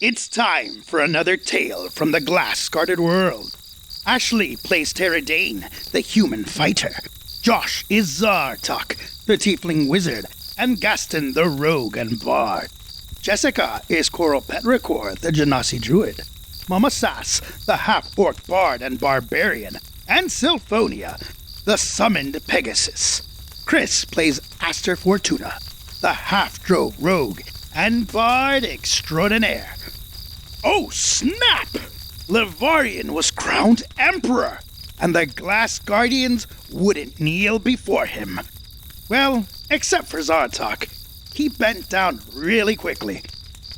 It's time for another tale from the glass-guarded world. Ashley plays Terradane, the human fighter. Josh is Zartok, the tiefling wizard, and Gaston, the rogue and bard. Jessica is Coral Petrichor, the Genasi druid. Mama Sass, the half-orc bard and barbarian. And Sylphonia, the summoned Pegasus. Chris plays Aster Fortuna, the half-drow rogue and bard extraordinaire. Oh, snap! Levarrion was crowned emperor, and the Glass Guardians wouldn't kneel before him. Well, except for Zartok. He bent down really quickly.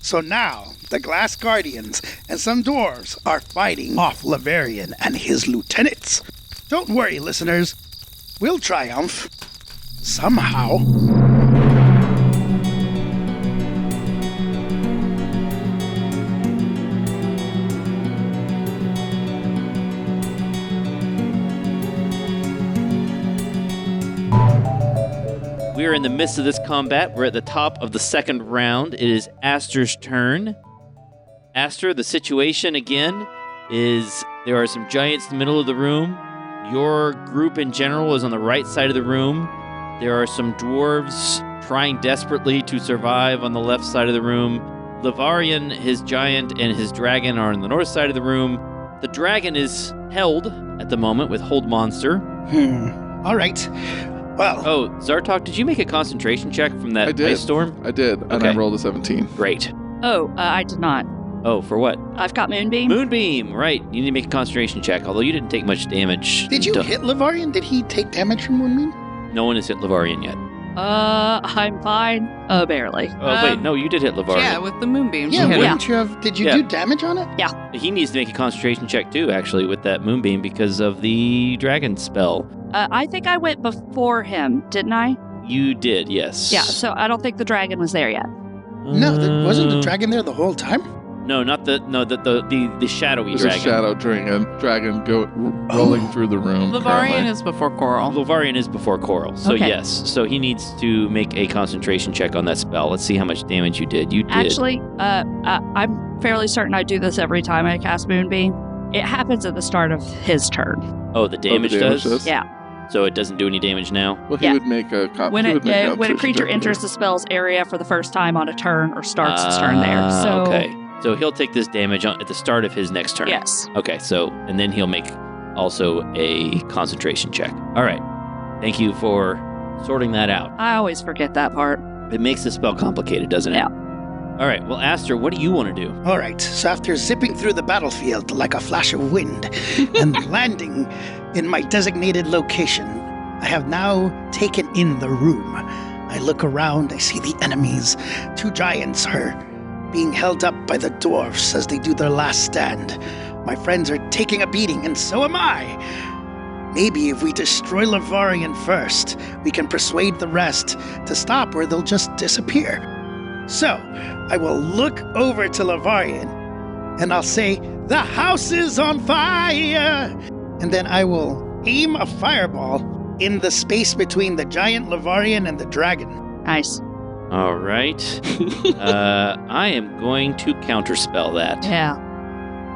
So now, the Glass Guardians and some dwarves are fighting off Levarrion and his lieutenants. Don't worry, listeners. We'll triumph. Somehow. We are in the midst of this combat. We're at the top of the second round. It is Aster's turn. Aster, the situation again is there are some giants in the middle of the room. Your group in general is on the right side of the room. There are some dwarves trying desperately to survive on the left side of the room. Levarrion, his giant, and his dragon are on the north side of the room. The dragon is held at the moment with Hold Monster. All right. Well. Oh, Zartok, did you make a concentration check from that ice storm? I did, and Okay. I rolled a 17. Great. Oh, I did not. Oh, for what? I've got Moonbeam. Moonbeam, right. You need to make a concentration check, although you didn't take much damage. Did you hit Levarrion? Did he take damage from Moonbeam? No one has hit Levarrion yet. I'm fine. Barely. Oh, wait, no, you did hit Levarrion. Yeah, with the Moonbeam. Yeah, hit wouldn't you have? Did you Yeah. do damage on it? He needs to make a concentration check, too, actually, with that Moonbeam because of the dragon spell. I think I went before him, didn't I? You did, yes. Yeah, so I don't think the dragon was there yet. No, wasn't the dragon there the whole time? No, not the shadowy There's dragon. a shadow dragon rolling through the room. Levarrion currently. is before Coral. Levarrion is before Coral, so Okay. yes. So he needs to make a concentration check on that spell. Let's see how much damage you did. You did. Actually, I'm fairly certain I do this every time I cast Moonbeam. It happens at the start of his turn. Oh, the damage does? Yeah. So it doesn't do any damage now? Well, he Yeah. would make a When he would make a creature concentration enters check. the spell's area for the first time on a turn or starts its turn there. So Okay. So he'll take this damage at the start of his next turn. yes. Okay, so, and then he'll make also a concentration check. All right. Thank you for sorting that out. I always forget that part. It makes the spell complicated, doesn't it? Yeah. All right. Well, Aster, what do you want to do? All right, so after zipping through the battlefield like a flash of wind and landing in my designated location, I have now taken in the room. I look around, I see the enemies. 2 giants are being held up by the dwarfs as they do their last stand. My friends are taking a beating, and so am I. Maybe if we destroy Levarrion first, we can persuade the rest to stop or they'll just disappear. So, I will look over to Levarrion, and I'll say, "The house is on fire!" And then I will aim a fireball in the space between the giant Levarrion and the dragon. Nice. All right. I am going to counterspell that. Yeah.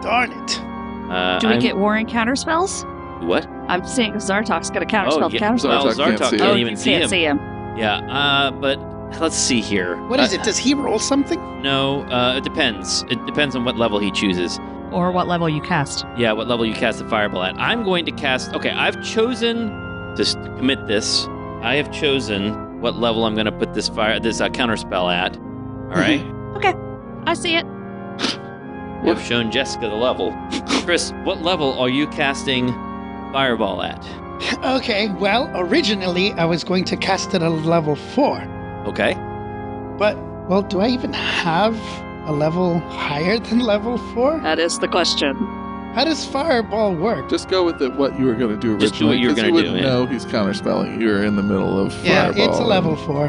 Darn it. Do we get warring counterspells? What? I'm seeing Zartok's going to counterspell the counterspell. Well, Zartok can't Zartok see can't him. even you see can't him. see him. Yeah, but let's see here. What is it? Does he roll something? No, it depends. It depends on what level he chooses. Or what level you cast. Yeah, what level you cast the fireball at. I'm going to cast... Okay, I've chosen to commit this. I have chosen what level I'm going to put this counterspell at. All right? Okay. I see it. I've shown Jessica the level. Chris, what level are you casting fireball at? Okay, well, originally I was going to cast it at level 4. Okay. But, well, do I even have a level higher than level 4? That is the question. How does fireball work? Just go with what you were going to do originally. Just do what you were 'cause gonna you do, wouldn't yeah. know he's counterspelling. You're in the middle of Yeah, fireball. it's a level 4.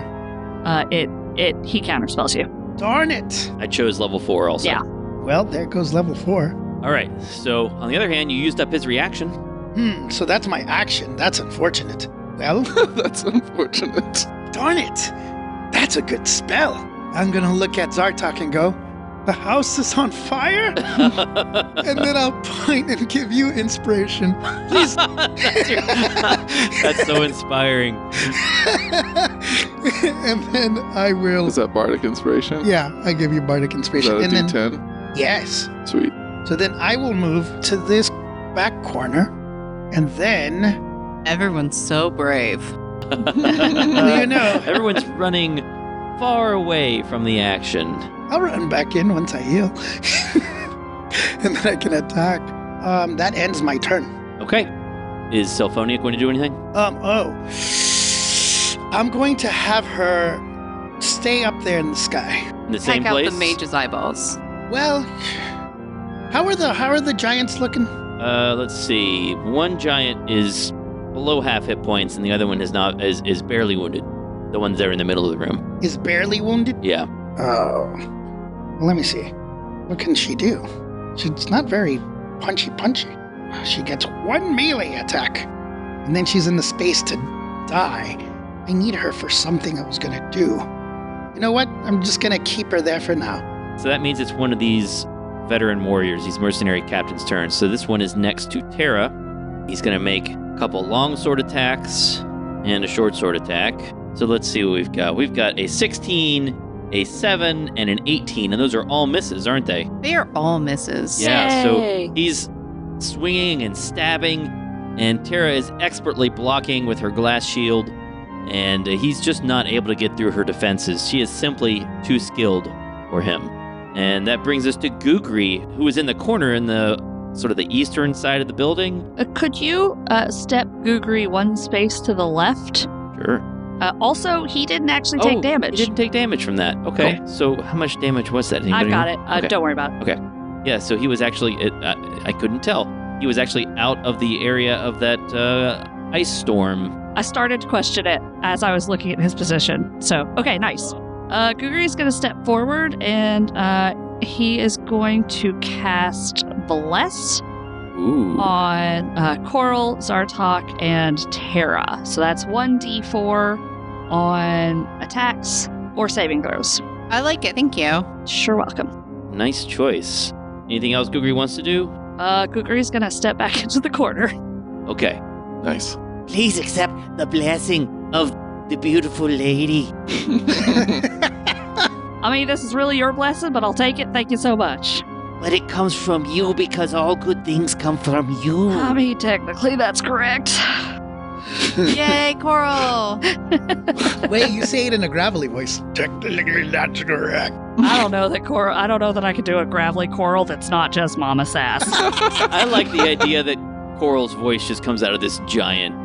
He counterspells you. Darn it. I chose level 4 also. Yeah. Well, there goes level 4. All right. So, on the other hand, you used up his reaction. So that's my action. That's unfortunate. Well, That's unfortunate. darn it. That's a good spell. I'm gonna look at Zartok and go, The house is on fire? And then I'll point and give you inspiration. Please. That's so inspiring. And then I will. Is that bardic inspiration? Yeah, I give you bardic Is inspiration. that a And then, D10? yes. Sweet. So then I will move to this back corner. And then, Everyone's so brave. you know, Everyone's running far away from the action. I'll run back in once I heal. And then I can attack. That ends my turn. Okay. Is Symphonia going to do anything? I'm going to have her stay up there in the sky. In the same Take out place? the mage's eyeballs. Well, how are the giants looking? Let's see. One giant is below half hit points, and the other one is barely wounded. The ones that are in the middle of the room. Is barely wounded? Yeah. Oh. Well, let me see. What can she do? She's not very punchy. She gets one melee attack. And then she's in the space to die. I need her for something I was going to do. You know what? I'm just going to keep her there for now. So that means it's one of these veteran warriors, these mercenary captains' turns. So this one is next to Terra. He's going to make a couple long sword attacks and a short sword attack. So let's see what we've got. We've got a 16, a 7, and an 18, and those are all misses, aren't they? They are all misses. Yeah, Yay. so he's swinging and stabbing, and Terra is expertly blocking with her glass shield, and he's just not able to get through her defenses. She is simply too skilled for him. And that brings us to Gugri, who is in the corner in the sort of the eastern side of the building. Could you step Gugri one space to the left? Sure. Also, he didn't actually take damage. He didn't take damage from that. Okay. Cool. So how much damage was that? I've Anybody got know? it. Okay. Don't worry about it. Yeah, so he was actually, I couldn't tell. He was actually out of the area of that ice storm. I started to question it as I was looking at his position. So, okay, nice. Gugri is going to step forward, and he is going to cast Bless Ooh. on Coral, Zartok, and Terra. So that's 1d4 on attacks or saving throws. I like it. Thank you. Sure, welcome. Nice choice. Anything else Gugri wants to do? Gugri's going to step back into the corner. Okay. Nice. Please accept the blessing of the beautiful lady. I mean, this is really your blessing, but I'll take it. Thank you so much. But it comes from you because all good things come from you. I mean, technically, that's correct. Yay, Coral! Wait, you say it in a gravelly voice. Technically, that's correct. I don't know that I could do a gravelly Coral that's not just Mama Sass. I like the idea that Coral's voice just comes out of this giant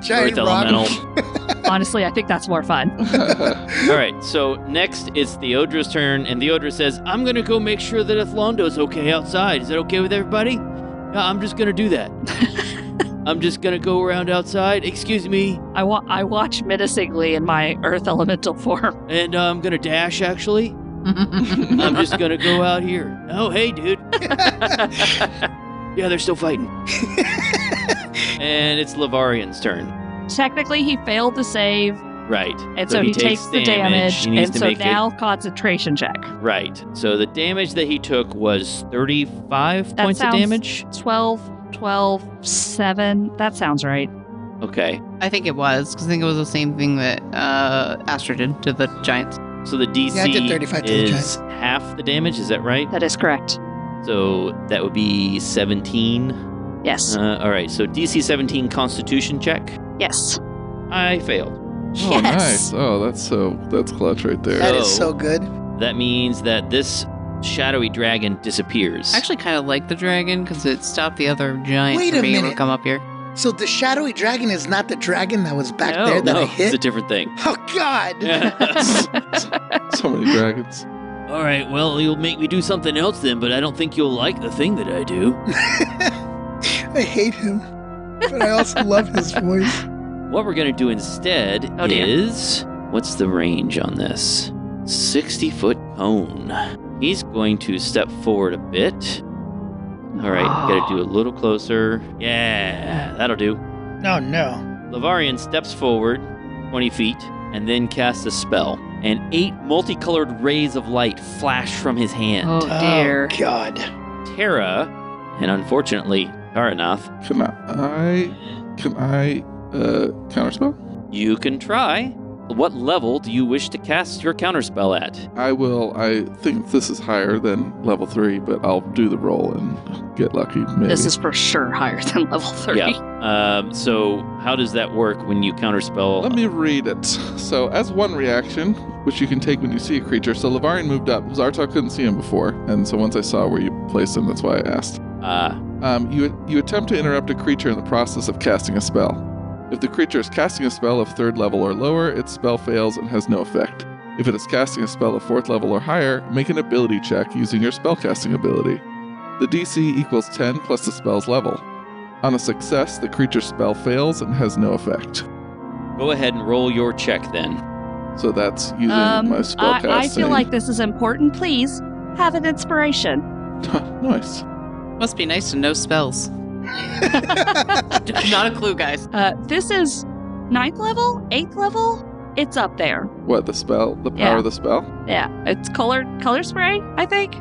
Giant earth rock. elemental. Honestly, I think that's more fun. All right, so next it's Theodra's turn, and Theodra says, I'm going to go make sure that Athlondo's okay outside. Is that okay with everybody? Yeah, I'm just going to do that. I'm just going to go around outside. Excuse me. I watch menacingly in my earth elemental form. And I'm going to dash, actually. I'm just going to go out here. Oh, hey, dude. Yeah, they're still fighting. And it's Levarrion's turn. Technically, he failed to save, Right. and so he takes the damage, He needs and to so make now concentration check. Right. So the damage that he took was 35 That points of sounds- damage. 12, 7. That sounds right. Okay. I think it was, because I think it was the same thing that Astra did to the giants. So the DC Yeah, I did 35 to the is Giants. half the damage. Is that right? That is correct. So that would be 17. Yes. All right. So DC 17 Constitution check. Yes. I failed. Oh, Yes. nice. Oh, that's clutch right there. That is So- so good. That means that this shadowy dragon disappears. I actually kind of like the dragon, because it stopped the other giant Wait from a being able minute. to come up here. So the shadowy dragon is not the dragon that was back No, there that no, I it's hit? a different thing. Oh, God. So many dragons. All right. Well, you'll make me do something else then, but I don't think you'll like the thing that I do. I hate him, but I also love his voice. What we're going to do instead Oh, dear. is, what's the range on this? 60-foot cone. He's going to step forward a bit. All right, got to do a little closer. Yeah, that'll do. No, no. Levarrion steps forward 20 feet and then casts a spell. and 8 multicolored rays of light flash from his hand. Oh, dear. Oh, God. Terra, and unfortunately, Karanath, Can I counterspell? you can try. What level do you wish to cast your counterspell at? I will. I think this is higher than level 3, but I'll do the roll and get lucky, maybe. This is for sure higher than level 3. Yeah. So how does that work when you counterspell? Let me read it. So, as one reaction, which you can take when you see a creature, so Levarrion moved up. Zartok couldn't see him before, and so once I saw where you placed him, that's why I asked. You attempt to interrupt a creature in the process of casting a spell. If the creature is casting a spell of 3rd level or lower, its spell fails and has no effect. If it is casting a spell of 4th level or higher, make an ability check using your spellcasting ability. The DC equals 10 plus the spell's level. On a success, the creature's spell fails and has no effect. Go ahead and roll your check then. So that's using my spellcasting. I feel like this is important. Please have an inspiration. Nice. Must be nice to know spells. Not a clue, guys. This is 9th level, 8th level. It's up there. What, the spell? The power of the spell? Yeah, it's color spray, I think.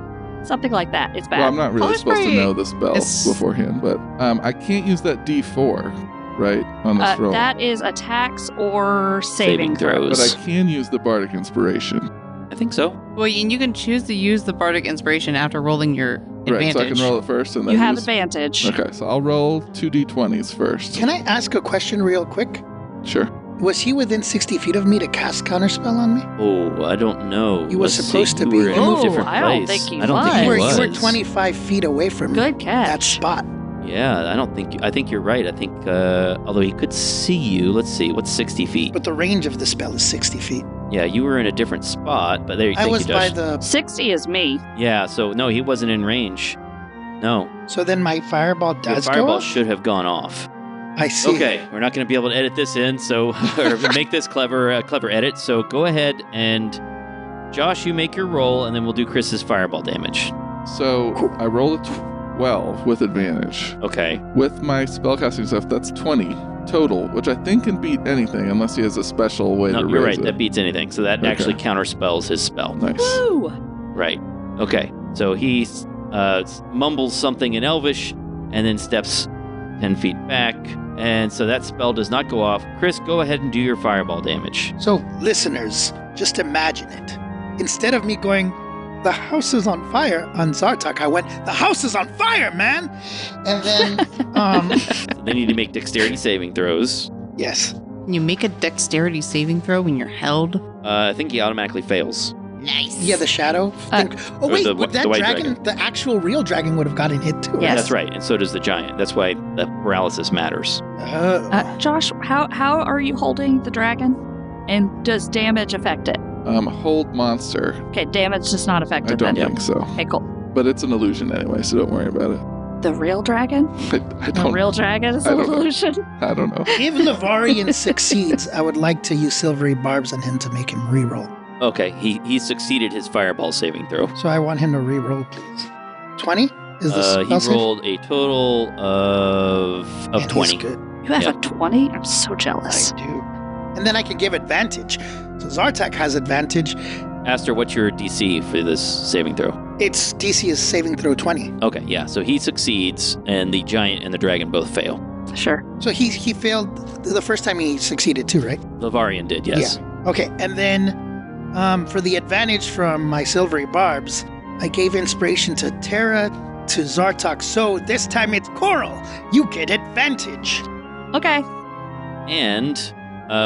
Something like that. It's bad. Well, I'm not really Color supposed to spray know the spell is- beforehand, but I can't use that D4, right, on this roll. That is attacks or saving throws. But I can use the Bardic Inspiration. I think so. Well, and you can choose to use the Bardic Inspiration after rolling your advantage. Right, so I can roll it first and then You have use... advantage. Okay, so I'll roll 2 D20s first. Can I ask a question real quick? Sure. Was he within 60 feet of me to cast Counterspell on me? Oh, I don't know. He was Let's supposed see. to You be. were in a Oh, different I don't place. think he I don't think was. he You were, was. you were 25 feet away from Good that catch. spot. Yeah, I think you're right. I think, although he could see you, let's see, what's 60 feet? But the range of the spell is 60 feet. Yeah, you were in a different spot, but there you I thank was you, by Josh. the... 60 is me. Yeah, so no, he wasn't in range. No, So then my fireball your does go fireball off? should have gone off. I see. Okay, we're not going to be able to edit this in, so or make this clever edit. So go ahead and Josh, you make your roll, and then we'll do Chris's fireball damage. So I rolled a 12 with advantage. Okay. With my spellcasting stuff, that's 20 total, which I think can beat anything unless he has a special way No, to you're raise right. it. That beats anything. So that Okay. actually counterspells his spell. Nice. Woo! Right. Okay. So he mumbles something in Elvish and then steps 10 feet back. And so that spell does not go off. Chris, go ahead and do your fireball damage. So, listeners, just imagine it. Instead of me going, the house is on fire on Zartok, I went, the house is on fire, man! And then, So they need to make dexterity saving throws. yes. Can you make a dexterity saving throw when you're held? I think he automatically fails. Nice. Yeah, the shadow thing. Oh, Or wait, the that white dragon, the actual real dragon would have gotten hit too. Yes. That's right. And so does the giant. That's why the paralysis matters. Josh, how are you holding the dragon? And does damage affect it? Hold monster. Okay, damage does not affect I it don't then. think so. Okay, cool. But it's an illusion anyway, so don't worry about it. The real dragon? I The don't. real dragon is I an don't know. illusion? I don't know. If Levarrion succeeds, I would like to use silvery barbs on him to make him reroll. Okay, he succeeded his fireball saving throw. So I want him to reroll, please. 20 is the spell He save? rolled a total of Man, he's 20. good. You have Yep. a 20? I'm so jealous. I do. And then I can give advantage. So Zartak has advantage. Aster, what's your DC for this saving throw? Its DC is saving throw 20. Okay, yeah, so he succeeds, and the giant and the dragon both fail. Sure. So he failed the first time he succeeded too, right? Levarrion did, yes. Okay, and then for the advantage from my silvery barbs, I gave inspiration to Terra, to Zartok. So this time it's Coral. You get advantage. Okay. And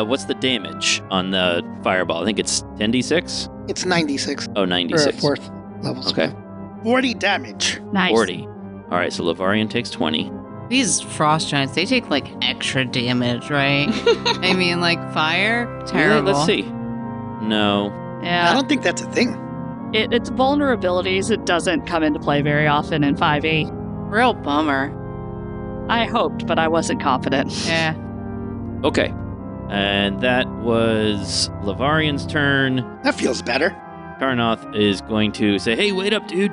what's the damage on the fireball? I think it's 10d6? It's 96 Oh, for a 96. 4th level. Okay, 40 damage. Nice. 40. All right, so Levarrion takes 20. These frost giants, they take like extra damage, right? I mean, like fire? Terrible. Yeah, let's see. No. I Yeah. don't think that's a thing. It's vulnerabilities. It doesn't come into play very often in 5e. Real bummer. I hoped, but I wasn't confident. Yeah. Okay. And that was Levarion's turn. That feels better. Karnoth is going to say, "Hey, wait up, dude.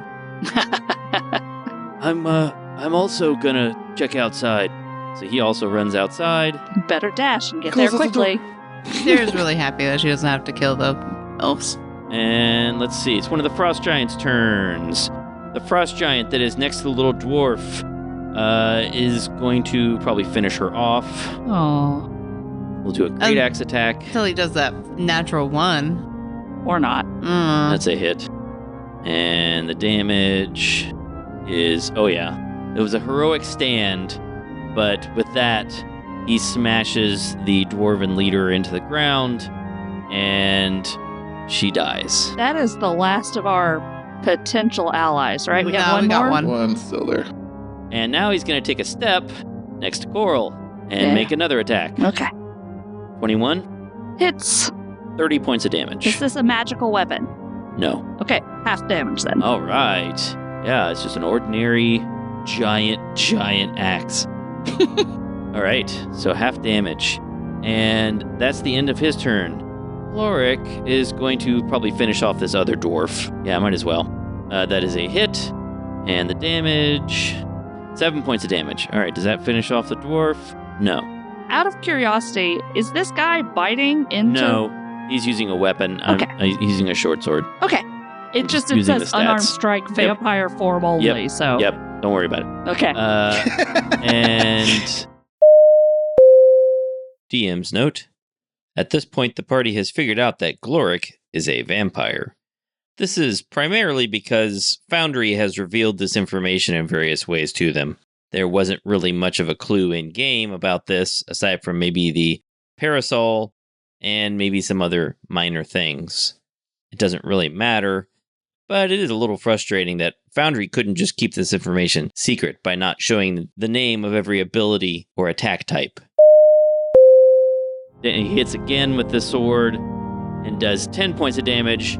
I'm also gonna check outside." So he also runs outside. Better dash and get Close there the door. quickly. Sarah's really happy that she doesn't have to kill the elves. And let's see. It's one of the frost giants' turns. The frost giant that is next to the little dwarf is going to probably finish her off. Oh. We'll do a great axe attack. Until he does that natural 1. Or not. That's a hit. And the damage is... Oh, yeah. It was a heroic stand, but with that, he smashes the dwarven leader into the ground, and she dies. That is the last of our potential allies, right? We have one we got more? one. One's still there. And now he's going to take a step next to Coral and make another attack. Okay. 21, Hits. 30 points of damage. Is this a magical weapon? No. Okay, half damage then. All right. Yeah, it's just an ordinary giant axe. All right, so half damage. And that's the end of his turn. Lorik is going to probably finish off this other dwarf. Yeah, might as well. That is a hit. And the damage... 7 points of damage. All right, does that finish off the dwarf? No. Out of curiosity, is this guy biting into... No, he's using a weapon. Okay. He's using a short sword. Okay. It Using says the unarmed stats. strike vampire form only, so... Yep, don't worry about it. Okay. And... DM's note. At this point, the party has figured out that Glorik is a vampire. This is primarily because Foundry has revealed this information in various ways to them. There wasn't really much of a clue in-game about this, aside from maybe the parasol and maybe some other minor things. It doesn't really matter, but it is a little frustrating that Foundry couldn't just keep this information secret by not showing the name of every ability or attack type. Then he hits again with the sword and does 10 points of damage,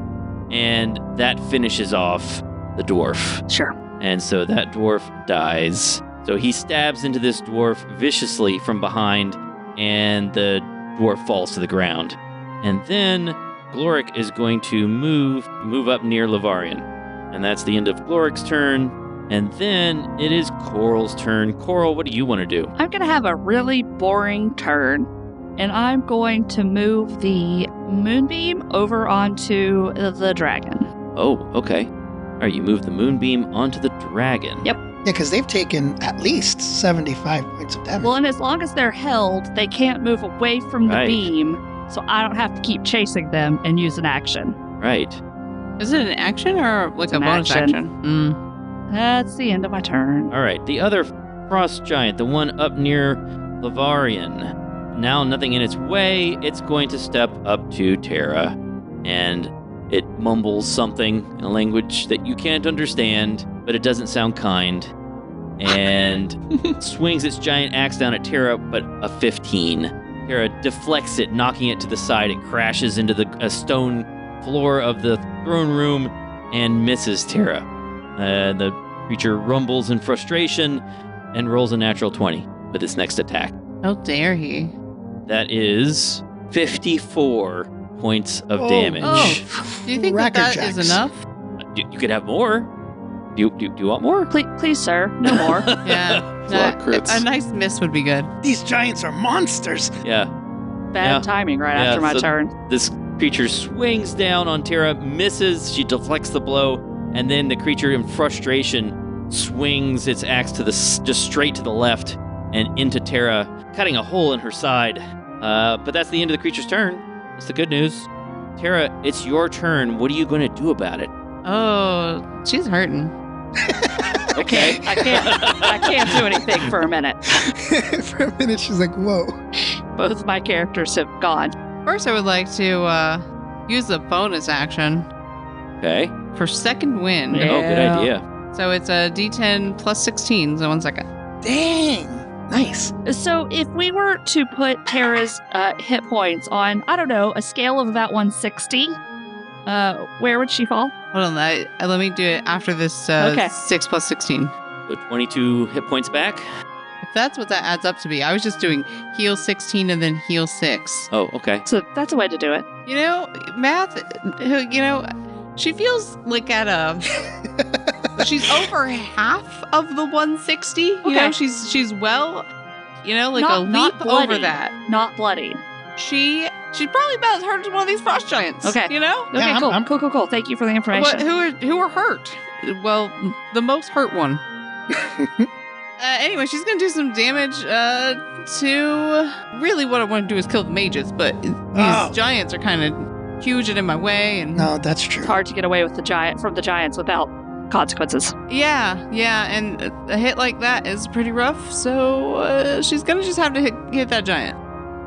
and that finishes off the dwarf. Sure. And so that dwarf dies. So he stabs into this dwarf viciously from behind, and the dwarf falls to the ground. And then Glorik is going to move up near Levarrion. And that's the end of Glorik's turn. And then it is Coral's turn. Coral, what do you want to do? I'm going to have a really boring turn, and I'm going to move the moonbeam over onto the dragon. Oh, okay. All right, you move the moonbeam onto the dragon. Yep. Yeah, because they've taken at least 75 points of damage. Well, and as long as they're held, they can't move away from the Right. beam, so I don't have to keep chasing them and use an action. Right. Is it an action or like It's a an bonus action. action? That's the end of my turn. All right, the other frost giant, the one up near Levarrion. Now nothing in its way, it's going to step up to Terra, and it mumbles something in a language that you can't understand, but it doesn't sound kind, and swings its giant axe down at Terra, but a 15. Terra deflects it, knocking it to the side. It crashes into the stone floor of the throne room and misses Terra. The creature rumbles in frustration and rolls a natural 20 with its next attack. How dare he? That is 54 points of Oh. damage. Oh, do you think that Racker is jacks. enough? You could have more. Do you want more? Please, sir, no more. Yeah. It's a lot of crits. A nice miss would be good. These giants are monsters. Yeah. Bad Yeah. timing right Yeah, after my so- turn. This creature swings down on Terra, misses, she deflects the blow, and then the creature in frustration swings its axe to just straight to the left and into Terra, cutting a hole in her side. But that's the end of the creature's turn. That's the good news. Terra, it's your turn. What are you going to do about it? Oh, she's hurting. Okay. I can't do anything for a minute. For a minute, she's like, whoa. Both my characters have gone. First, I would like to use the bonus action Okay. for second wind. Yeah. Oh, good idea. So it's a D10 plus 16. So 1 second. Dang. Nice. So if we were to put Terra's hit points on, I don't know, a scale of about 160, where would she fall? Hold on, let me do it after this Okay. 6 plus 16. So 22 hit points back. If that's what that adds up to be, I was just doing heal 16 and then heal 6. Oh, okay. So that's a way to do it. You know, math, she feels like at a... she's over half of the 160. You Okay. know, she's well, like Not- a not leap bloody. over that. Not bloody. She She's probably about as hurt as one of these frost giants. Okay. You know? Okay, Yeah, cool. I'm- Cool. Thank you for the information. Who are hurt? Well, the most hurt one. Anyway, she's gonna do some damage to... Really what I want to do is kill the mages, but these giants are kind of huge and in my way. And No, that's true. It's hard to get away with the giants without consequences. Yeah, and a hit like that is pretty rough, so she's gonna just have to hit that giant.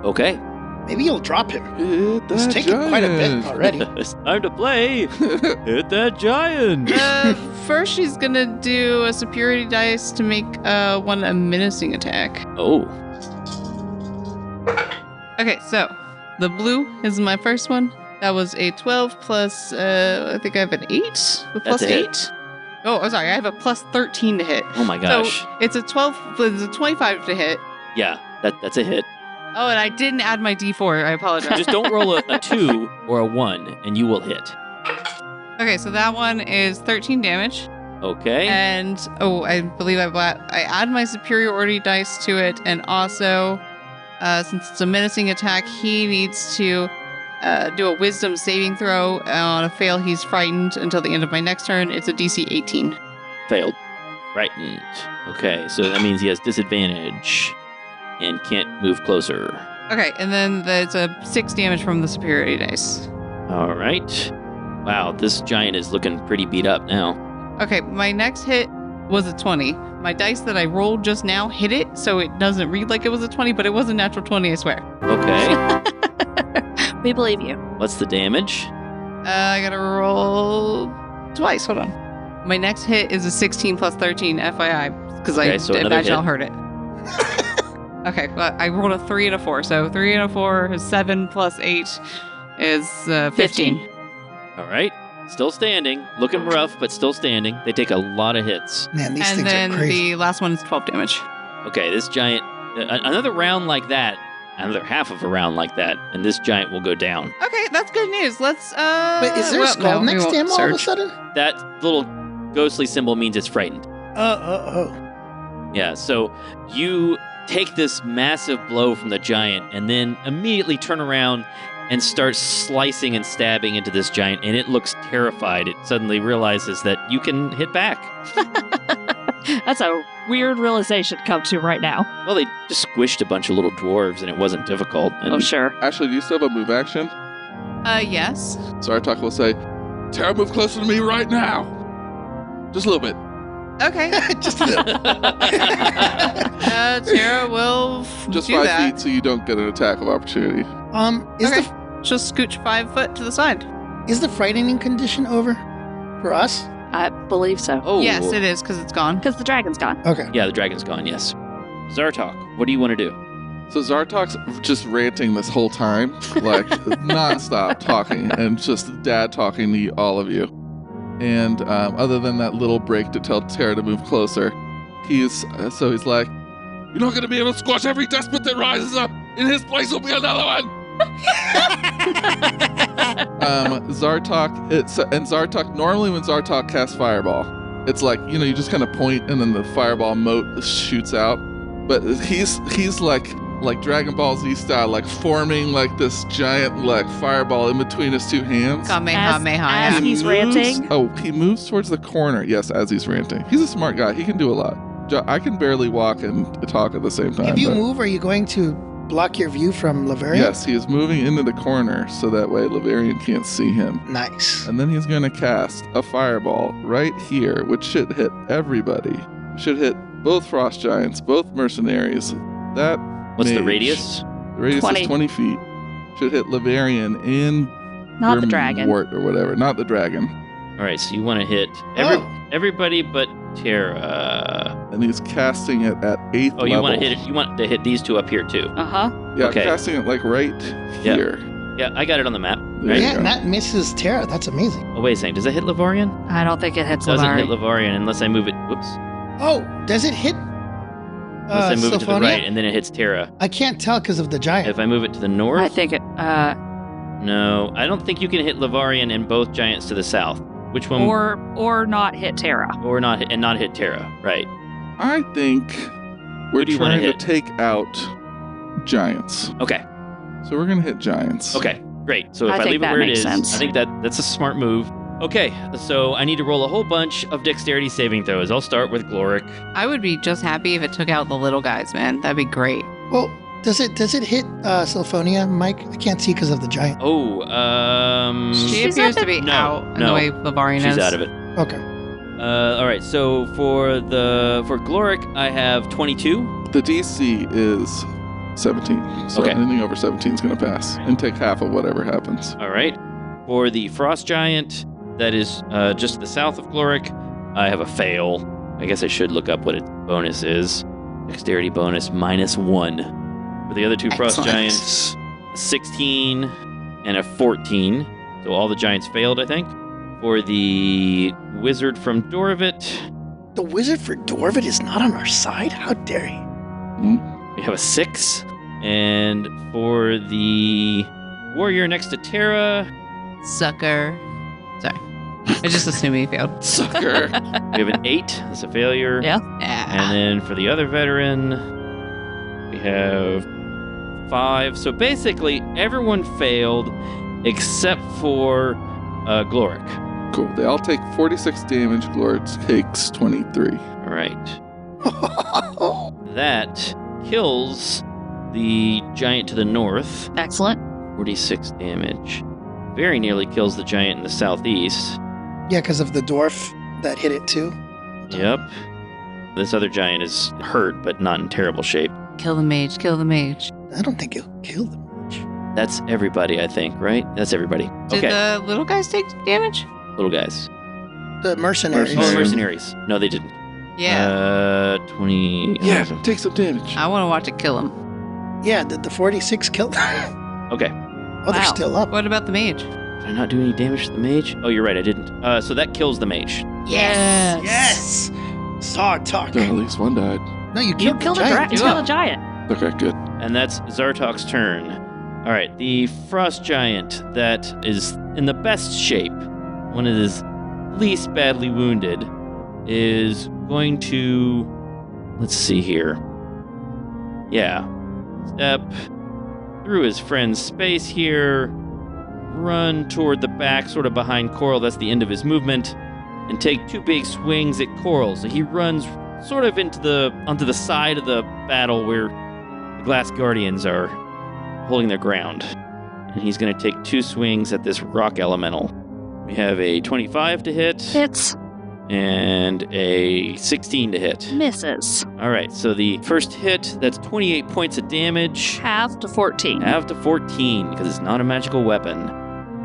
Okay. Maybe you'll drop him. Hit It's that taken quite a bit giant. already. It's time to play. Hit that giant. First, she's gonna do a superiority dice to make one a menacing attack. Oh. Okay, so the blue is my first one. That was a 12 plus, I think I have an 8? With plus That's a hit. 8? Oh, I'm sorry, I have a plus 13 to hit. Oh my gosh. So it's a 25 to hit. Yeah, that's a hit. Oh, and I didn't add my d4. I apologize. Just don't roll a 2 or a 1, and you will hit. Okay, so that one is 13 damage. Okay. And, I believe I add my superiority dice to it, and also, since it's a menacing attack, he needs to do a wisdom saving throw. On a fail, he's frightened until the end of my next turn. It's a DC 18. Failed. Frightened. Okay, so that means he has disadvantage and can't move closer. Okay, and then there's a 6 damage from the superiority dice. All right. Wow, this giant is looking pretty beat up now. Okay, my next hit was a 20. My dice that I rolled just now hit it, so it doesn't read like it was a 20, but it was a natural 20, I swear. Okay. We believe you. What's the damage? I gotta roll twice. Hold on. My next hit is a 16 plus 13, FYI, because Okay, I so another imagine hit. I'll hurt it. Okay, well, I rolled a 3 and a 4, so 3 and a 4 is 7 plus 8 is 15. All right. Still standing. Looking rough, but still standing. They take a lot of hits. Man, these And things then are crazy. the last one is 12 damage. Okay, this giant... another round like that, another half of a round like that, and this giant will go down. Okay, that's good news. Let's, Wait, is there a skull we next to won't him all of a search. sudden? That little ghostly symbol means it's frightened. Oh. Yeah, so you take this massive blow from the giant and then immediately turn around and start slicing and stabbing into this giant, and it looks terrified. It suddenly realizes that you can hit back. That's a weird realization to come to right now. Well, they just squished a bunch of little dwarves, and it wasn't difficult. And Oh, sure. Ashley, do you still have a move action? Yes. Zartok will say, Tara, move closer to me right now. Just a little bit. Okay. Just a little. Tara will Just do 5 that. feet so you don't get an attack of opportunity. Is Okay. She'll scooch 5 foot to the side. the frightening condition over for us? I believe so. Oh, Yes, it is, because it's gone. Because the dragon's gone. Okay. Yeah, the dragon's gone, yes. Zartok, what do you want to do? So Zartok's just ranting this whole time, like nonstop talking, and just dad talking to all of you. And other than that little break to tell Tara to move closer, he's like, "You're not going to be able to squash every despot that rises up. In his place will be another one." Zartok, normally when Zartok casts Fireball, it's like, you just kind of point and then the Fireball mote shoots out. But he's like Dragon Ball Z style, like forming like this giant like fireball in between his two hands. Kamehameha. As He he's moves- ranting. Oh, he moves towards the corner. Yes, as he's ranting. He's a smart guy. He can do a lot. I can barely walk and talk at the same time. If you but- move, are you going to block your view from Levarrion? Yes, he is moving into the corner so that way Levarrion can't see him. Nice. And then he's going to cast a fireball right here, which should hit everybody. Should hit both frost giants, both mercenaries. That What's the mage- radius? The radius 20. is 20 feet. Should hit Levarrion in Not the dragon. Wart or whatever. Not the dragon. All right, so you want to hit everybody but Tara. And he's casting it at 8th Oh, you level. want to hit it? You want to hit these two up here too? Uh-huh. Yeah, Okay. casting it like right Yeah. here. Yeah, I got it on the map. There you Yeah, go. and that misses Tara. That's amazing. Oh, wait a second. Does it hit Levarrion? I don't think it hits It doesn't hit Levarrion. Levarrion unless I move it. Whoops. Oh, does it hit Unless I move it to the Sophonia? right and then it hits Tara. I can't tell because of the giant. If I move it to the north, I think it, no, I don't think you can hit Levarrion and both giants to the south. Which one? or not hit Tara. Or not hit, and not hit Tara. Right. I think we're Who do you wanna trying to hit? take out giants. Okay. So we're going to hit giants. Okay, great. So if I think leave it that where it makes is, sense. I think that's a smart move. Okay, so I need to roll a whole bunch of dexterity saving throws. I'll start with Gloric. I would be just happy if it took out the little guys, man. That'd be great. Well, does it hit Sylphonia, Mike? I can't see because of the giant. Oh, She She's appears not to be no, out in no. the way Levarrion is. she's out of it. Okay. All right, so for Gloric, I have 22. The DC is 17. So Okay. anything over 17 is going to pass and take half of whatever happens. All right. For the Frost Giant, that is just to the south of Gloric, I have a fail. I guess I should look up what its bonus is. Dexterity bonus -1. For the other two Frost Excellent. Giants, 16 and a 14. So all the giants failed, I think. For the Wizard from Dorvit, The wizard for Dorvit is not on our side? How dare he? we have a 6. And for the Warrior next to Terra, Sucker. Sorry. I just assumed he failed. Sucker. we have an 8. That's a failure. Yeah. And then for the other veteran, we have 5. So basically, everyone failed except for Gloric. Cool. They all take 46 damage. Gloric takes 23. All right. That kills the giant to the north. Excellent. 46 damage. Very nearly kills the giant in the southeast. Yeah, because of the dwarf that hit it too. Yep. This other giant is hurt, but not in terrible shape. Kill the mage. Kill the mage. I don't think he'll kill them. That's everybody, I think, right? That's everybody. Did Okay. the little guys take damage? Little guys. The mercenaries. Oh, mercenaries. No, they didn't. Yeah. 20. Yeah, take some damage. I want to watch it kill him. Yeah, did the 46 kill them? Okay. Oh, they're Wow. still up. What about the mage? Did I not do any damage to the mage? Oh, you're right, I didn't. So that kills the mage. Yes. Yes! Sartok. At least one died. No, you You killed killed the a giant. you killed a giant. Okay, good. And that's Zartok's turn. All right, the Frost Giant that is in the best shape, one that is least badly wounded, is going to. Let's see here. Yeah. Step through his friend's space here, run toward the back, sort of behind Coral. That's the end of his movement, and take 2 big swings at Coral. So he runs sort of onto the side of the battle where the Glass Guardians are holding their ground. And he's going to take 2 swings at this rock elemental. We have a 25 to hit Hits. and a 16 to hit. Misses. All right, so the first hit, that's 28 points of damage. Half to 14. Half to 14 because it's not a magical weapon.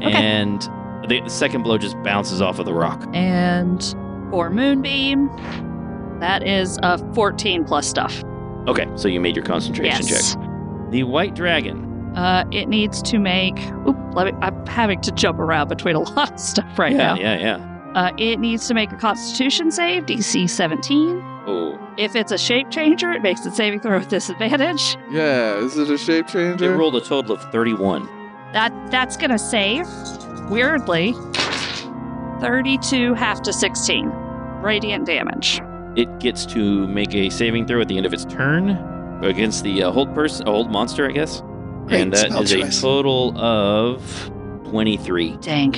Okay. And the second blow just bounces off of the rock. And for Moonbeam, that is a 14 plus stuff. Okay, so you made your concentration Yes. check. The White Dragon. It needs to make. I'm having to jump around between a lot of stuff right now. Yeah. It needs to make a Constitution save, DC 17. Oh, If it's a shape changer, it makes it saving throw with disadvantage. Yeah, is it a shape it changer? rolled a total of 31. That's gonna save. Weirdly, 32 half to 16 radiant damage. It gets to make a saving throw at the end of its turn against the hold monster, I guess. Great And that spell is choice. a total of 23. Dang.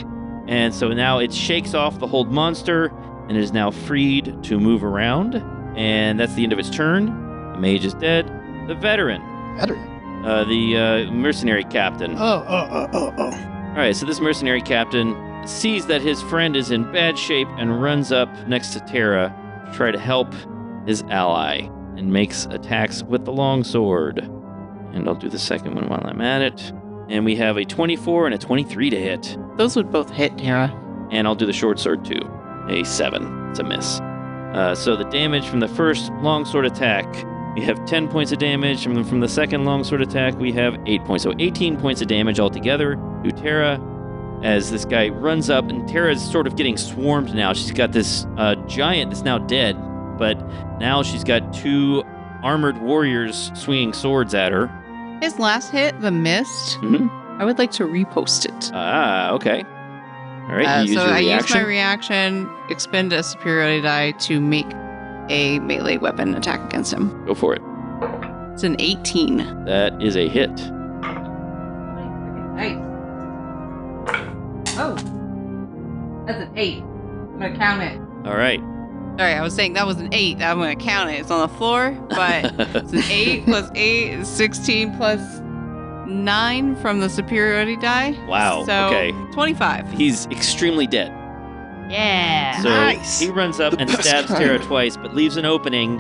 And so now it shakes off the hold monster and is now freed to move around. And that's the end of its turn. The mage is dead. The veteran, Veteran. the mercenary captain. Oh. All right, so this mercenary captain sees that his friend is in bad shape and runs up next to Terra to try to help his ally and makes attacks with the longsword. And I'll do the second one while I'm at it. And we have a 24 and a 23 to hit. Those would both hit, Tara. And I'll do the short sword too. A 7. It's a miss. So the damage from the first longsword attack, we have 10 points of damage. From the second longsword attack, we have 8 points. So 18 points of damage altogether to Terra as this guy runs up. And Terra's sort of getting swarmed now. She's got this giant that's now dead. But now she's got 2 armored warriors swinging swords at her. His last hit, the mist, Mhm. I would like to repost it. Ah, okay. All right, you use so your I use reaction. my reaction, expend a superiority die to make a melee weapon attack against him. Go for it. It's an 18. That is a hit. That's an 8. I'm going to count it. All right. Sorry, I was saying that was an 8. I'm going to count it. It's on the floor, but it's an 8 plus 8 is 16 plus 9 from the superiority die. Wow. So, Okay. 25. He's extremely dead. Yeah. So Nice. he runs up The and best stabs kind. Tara twice, but leaves an opening,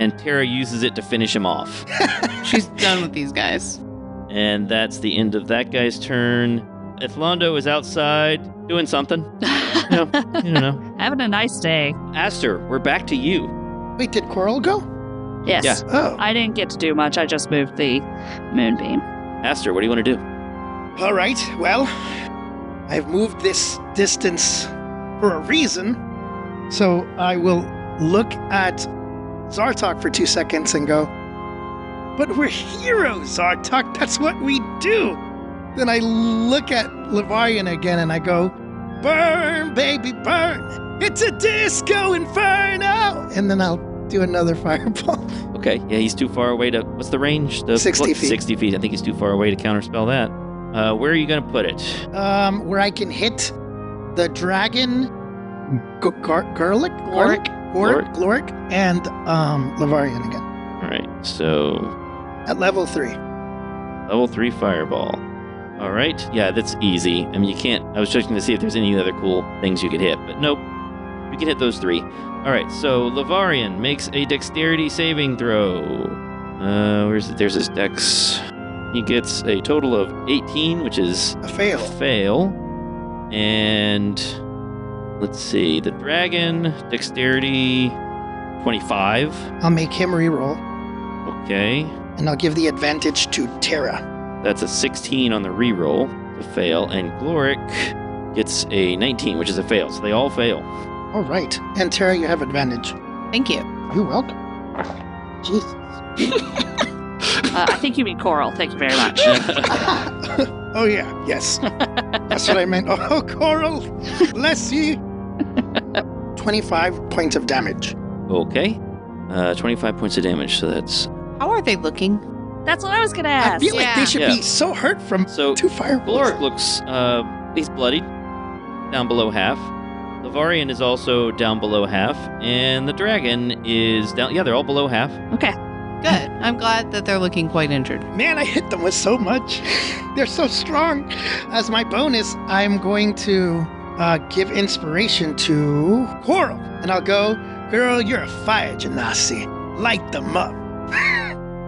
and Tara uses it to finish him off. She's done with these guys. And that's the end of that guy's turn. Ithlondo is outside doing something. You don't know. Having a nice day. Aster, we're back to you. Wait, did Coral go? Yes. Yeah. Oh. I didn't get to do much. I just moved the moonbeam. Aster, what do you want to do? All right, well, I've moved this distance for a reason. So I will look at Zartok for 2 seconds and go, but we're heroes, Zartok. That's what we do. Then I look at Levarrion again and I go, burn, baby, burn. It's a disco inferno. And then I'll do another fireball. Okay, yeah, he's too far away to... What's the range? 60 feet. 60 feet. I think he's too far away to counterspell that. Where are you going to put it? Where I can hit the dragon, Gloric, and Levarrion again All right, so at level 3. level 3 fireball. All right, yeah, that's easy. I mean, you can't... I was checking to see if there's any other cool things you could hit, but nope. You can hit those 3. All right, so Levarrion makes a dexterity saving throw. There's his dex. He gets a total of 18, which is A fail. fail. And let's see, the dragon, dexterity 25. I'll make him reroll, Okay, and I'll give the advantage to Tara. that's a 16 on the reroll to fail. And Gloric gets a 19, which is a fail. So they all fail. All right. And Tara, you have advantage. Thank you. You're welcome. Jesus. I think you mean Coral. Thank you very much. Oh, yeah. Yes. That's what I meant. Oh, Coral. Bless you. 25 points of damage. Okay, 25 points of damage. So that's... How are they looking? That's what I was going to I ask. feel like they should Yeah. be so hurt from So 2 fireballs. Gloric looks, he's bloodied, down below half. Levarrion is also down below half, and the dragon is down. Yeah, they're all below half. Okay. Good. I'm glad that they're looking quite injured. Man, I hit them with so much. They're so strong. As my bonus, I'm going to give inspiration to Coral. And I'll go, girl, you're a fire genasi. Light them up.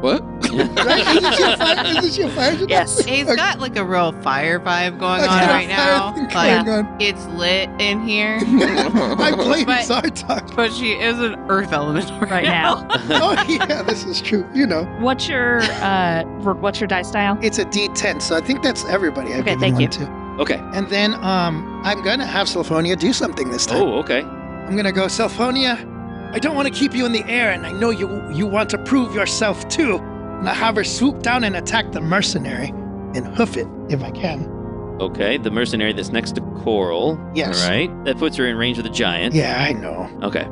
What? Right? Isn't she a fire genasi? Yes. He's Okay. got like a real fire vibe going I on got a right now. fire thing Like, going on. it's lit in here, I blame But- Zartok. but she is an earth element Right now. Oh, yeah, this is true. You know, What's your dice style? it's a D10, so I think that's everybody. I've Okay, given thank one you. to. Okay. And then I'm going to have Sylphonia do something this time. Oh, okay. I'm going to go, Sylphonia, I don't want to keep you in the air, and I know you want to prove yourself too. And I have her swoop down and attack the mercenary and hoof it, if I can. Okay, the mercenary that's next to Coral. Yes. All right. That puts her in range of the giant. Yeah, I know. Okay.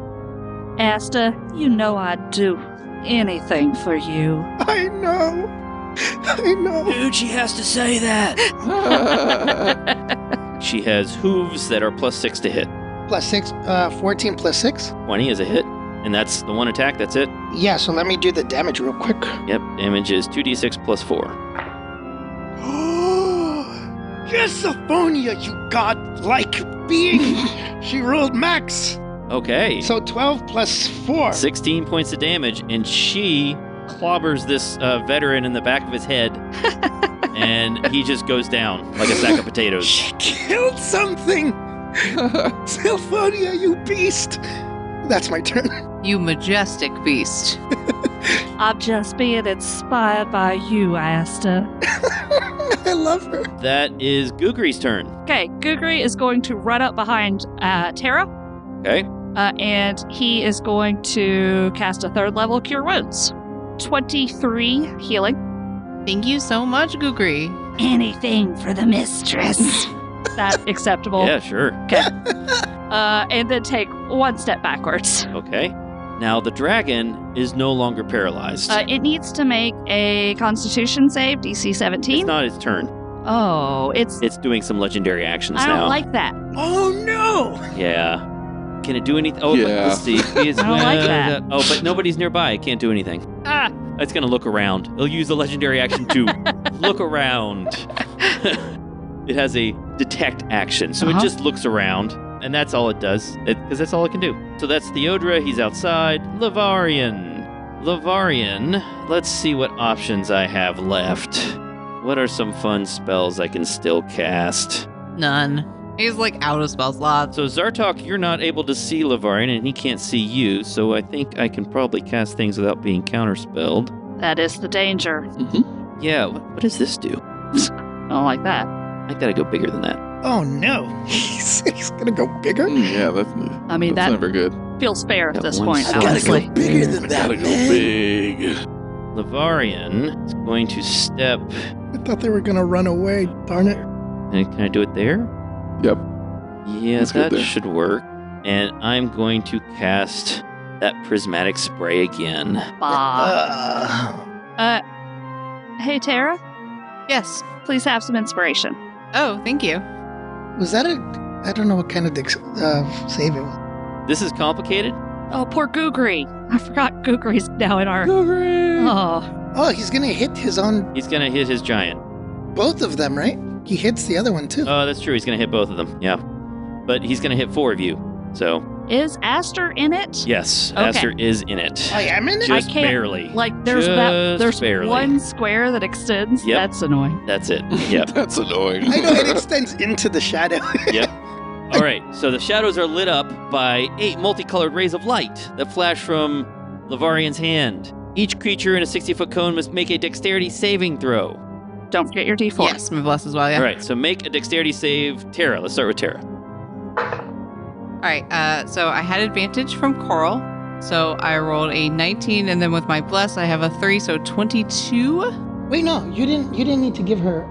Asta, you know I'd do anything for you. I know. I know. Dude, she has to say that. She has hooves that are +6 to hit. Plus 6, 14 plus 6. 20 is a hit. And that's the one attack. That's it. Yeah, so let me do the damage real quick. Yep. Damage is 2d6 +4. Yes, Sylphonia, you godlike being. She rolled max. Okay. So 12 plus 4. 16 points of damage, and she clobbers this veteran in the back of his head, and he just goes down like a sack of potatoes. She killed something. Sylphonia, you beast. That's my turn. You majestic beast. I'm just being inspired by you, Asta. I love her. That is Googry's turn. Okay, Gugri is going to run up behind Tara, Okay. and he is going to cast a 3rd level Cure Wounds. 23 healing. Thank you so much, Gugri. Anything for the mistress. That acceptable? Yeah, sure. And then take 1 step backwards. Okay. Now the dragon is no longer paralyzed. It needs to make a Constitution save, DC 17. It's not its turn. Oh, it's doing some legendary actions I now. don't like that. Oh no! Yeah. Can it do anything? Oh, Yeah. let's see. I don't like that. Oh, but nobody's nearby. It can't do anything. Ah, It's going to look around. It'll use the legendary action to look around. It has a detect action, so it just looks around, and that's all it does, because that's all it can do. So that's Theodora. He's outside. Levarrion, let's see what options I have left. What are some fun spells I can still cast? None. He's like out of spell slots. So Zartok, you're not able to see Levarrion, and he can't see you, so I think I can probably cast things without being counterspelled. that is the danger. Mm-hmm. Yeah, what does this do? I don't like that. I gotta go bigger than that. Oh no! He's gonna go bigger? Yeah, that's That never good. feels fair at Got this one point, spell. honestly. bigger than that, Gotta go big. Levarrion is going to step. I thought they were gonna run away, darn it. Can I do it there? Yep. Yeah, That's good that there. should work. And I'm going to cast that prismatic spray again. Uh, Hey, Tara, Yes. please have some inspiration. Oh, thank you. was that I don't know what kind of save it was. This is complicated. Oh, poor Googry. I forgot Googry's now in our... Oh, Oh, he's gonna hit his own, He's gonna hit his giant. both of them, right? He hits the other one too. Oh, that's true. He's gonna hit both of them. Yeah, but he's gonna hit 4 of you. So is Aster in it? yes, Okay. Aster is in it. I am in it? Just I can't- barely. Like, there's there's barely. one square that extends. Yep. That's annoying. That's it. Yep. That's annoying. I know, it extends into the shadow. Yep. All right. So the shadows are lit up by 8 multicolored rays of light that flash from Levarrion's hand. Each creature in a 60-foot cone must make a dexterity saving throw. Don't forget your D4. Yes, my bless as well, yeah. All right. So make a dexterity save. Tara. Let's start with Tara. All right, so I had advantage from Coral. So I rolled a 19, and then with my bless, I have a 3, so 22. Wait, no, you didn't need to give her,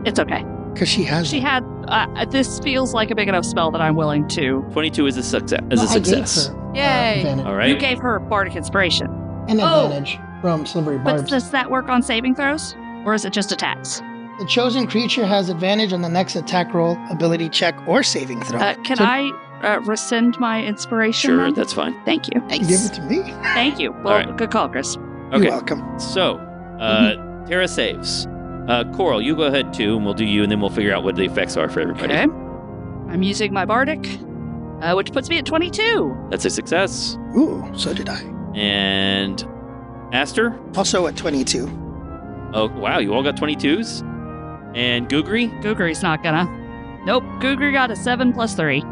It's okay. because she has She it. had... this feels like a big enough spell that I'm willing to... 22 is a success. No, I gave success. her, Yay. advantage. All right. You gave her Bardic Inspiration. An Oh. advantage from Slippery But Barbs. does that work on saving throws? Or is it just attacks? The chosen creature has advantage on the next attack roll, ability check, or saving throw. Can So- I rescind my inspiration? Sure, then? that's fine. Thank you. You give it to me? Thank you. Well, right. good call, Chris. Okay. You're welcome. So, Tara saves. Coral, you go ahead too, and we'll do you, and then we'll figure out what the effects are for everybody. Okay. I'm using my Bardic, which puts me at 22. That's a success. Ooh, so did I. And Aster? Also at 22. Oh, wow, you all got 22s? And Googry? Googry's not gonna. Nope. Googry got a 7 plus 3.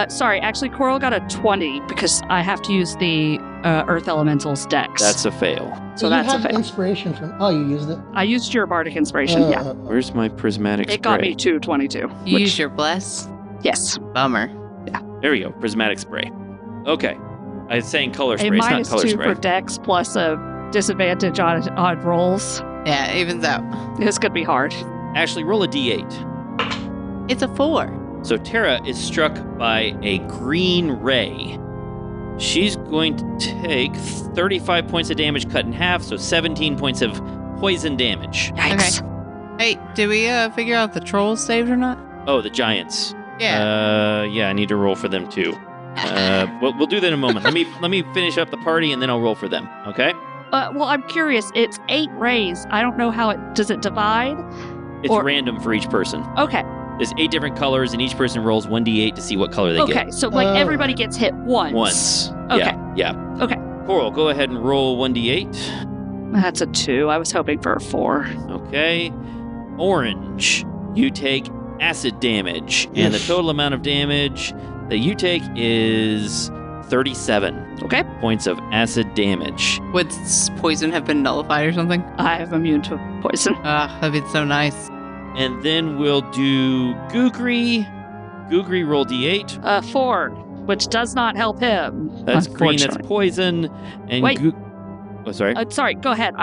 Sorry, actually, Coral got a 20 because I have to use the Earth Elemental's dex. That's a fail. So you that's a have fail. inspiration from. Oh, you used it. I used your Bardic Inspiration, yeah. Where's my prismatic It got spray? me to 22. You which- use your bless? Yes. Bummer. There we go, prismatic spray. Okay. I was saying color A spray, it's not minus color 2 spray. for dex plus a disadvantage on rolls. Yeah, it evens out. This could be hard. Actually, roll a d8. It's a 4. So Tara is struck by a green ray. She's going to take 35 points of damage cut in half, so 17 points of poison damage. Yikes. Hey, did we figure out if the trolls saved or not? Oh, the giants. Yeah. Yeah, I need to roll for them too. We'll do that in a moment. Let me finish up the party and then I'll roll for them. Okay? Well, I'm curious. It's 8 rays. I don't know how does it divide? It's Or- random for each person. Okay. There's 8 different colors, and each person rolls 1d8 to see what color they Okay. get. So like everybody gets hit once. Once. Okay. Yeah. Okay. Coral, go ahead and roll 1d8. That's a 2. I was hoping for a 4. Okay. Orange, you take acid damage, and the total amount of damage that you take is 37 Okay. points of acid damage. Would poison have been nullified or something? I am immune to poison. That'd be so nice. And then we'll do Googry. Googry, roll d8. 4, which does not help him. That's green, that's unfortunately. poison. And Wait. Oh, sorry. Sorry, go ahead.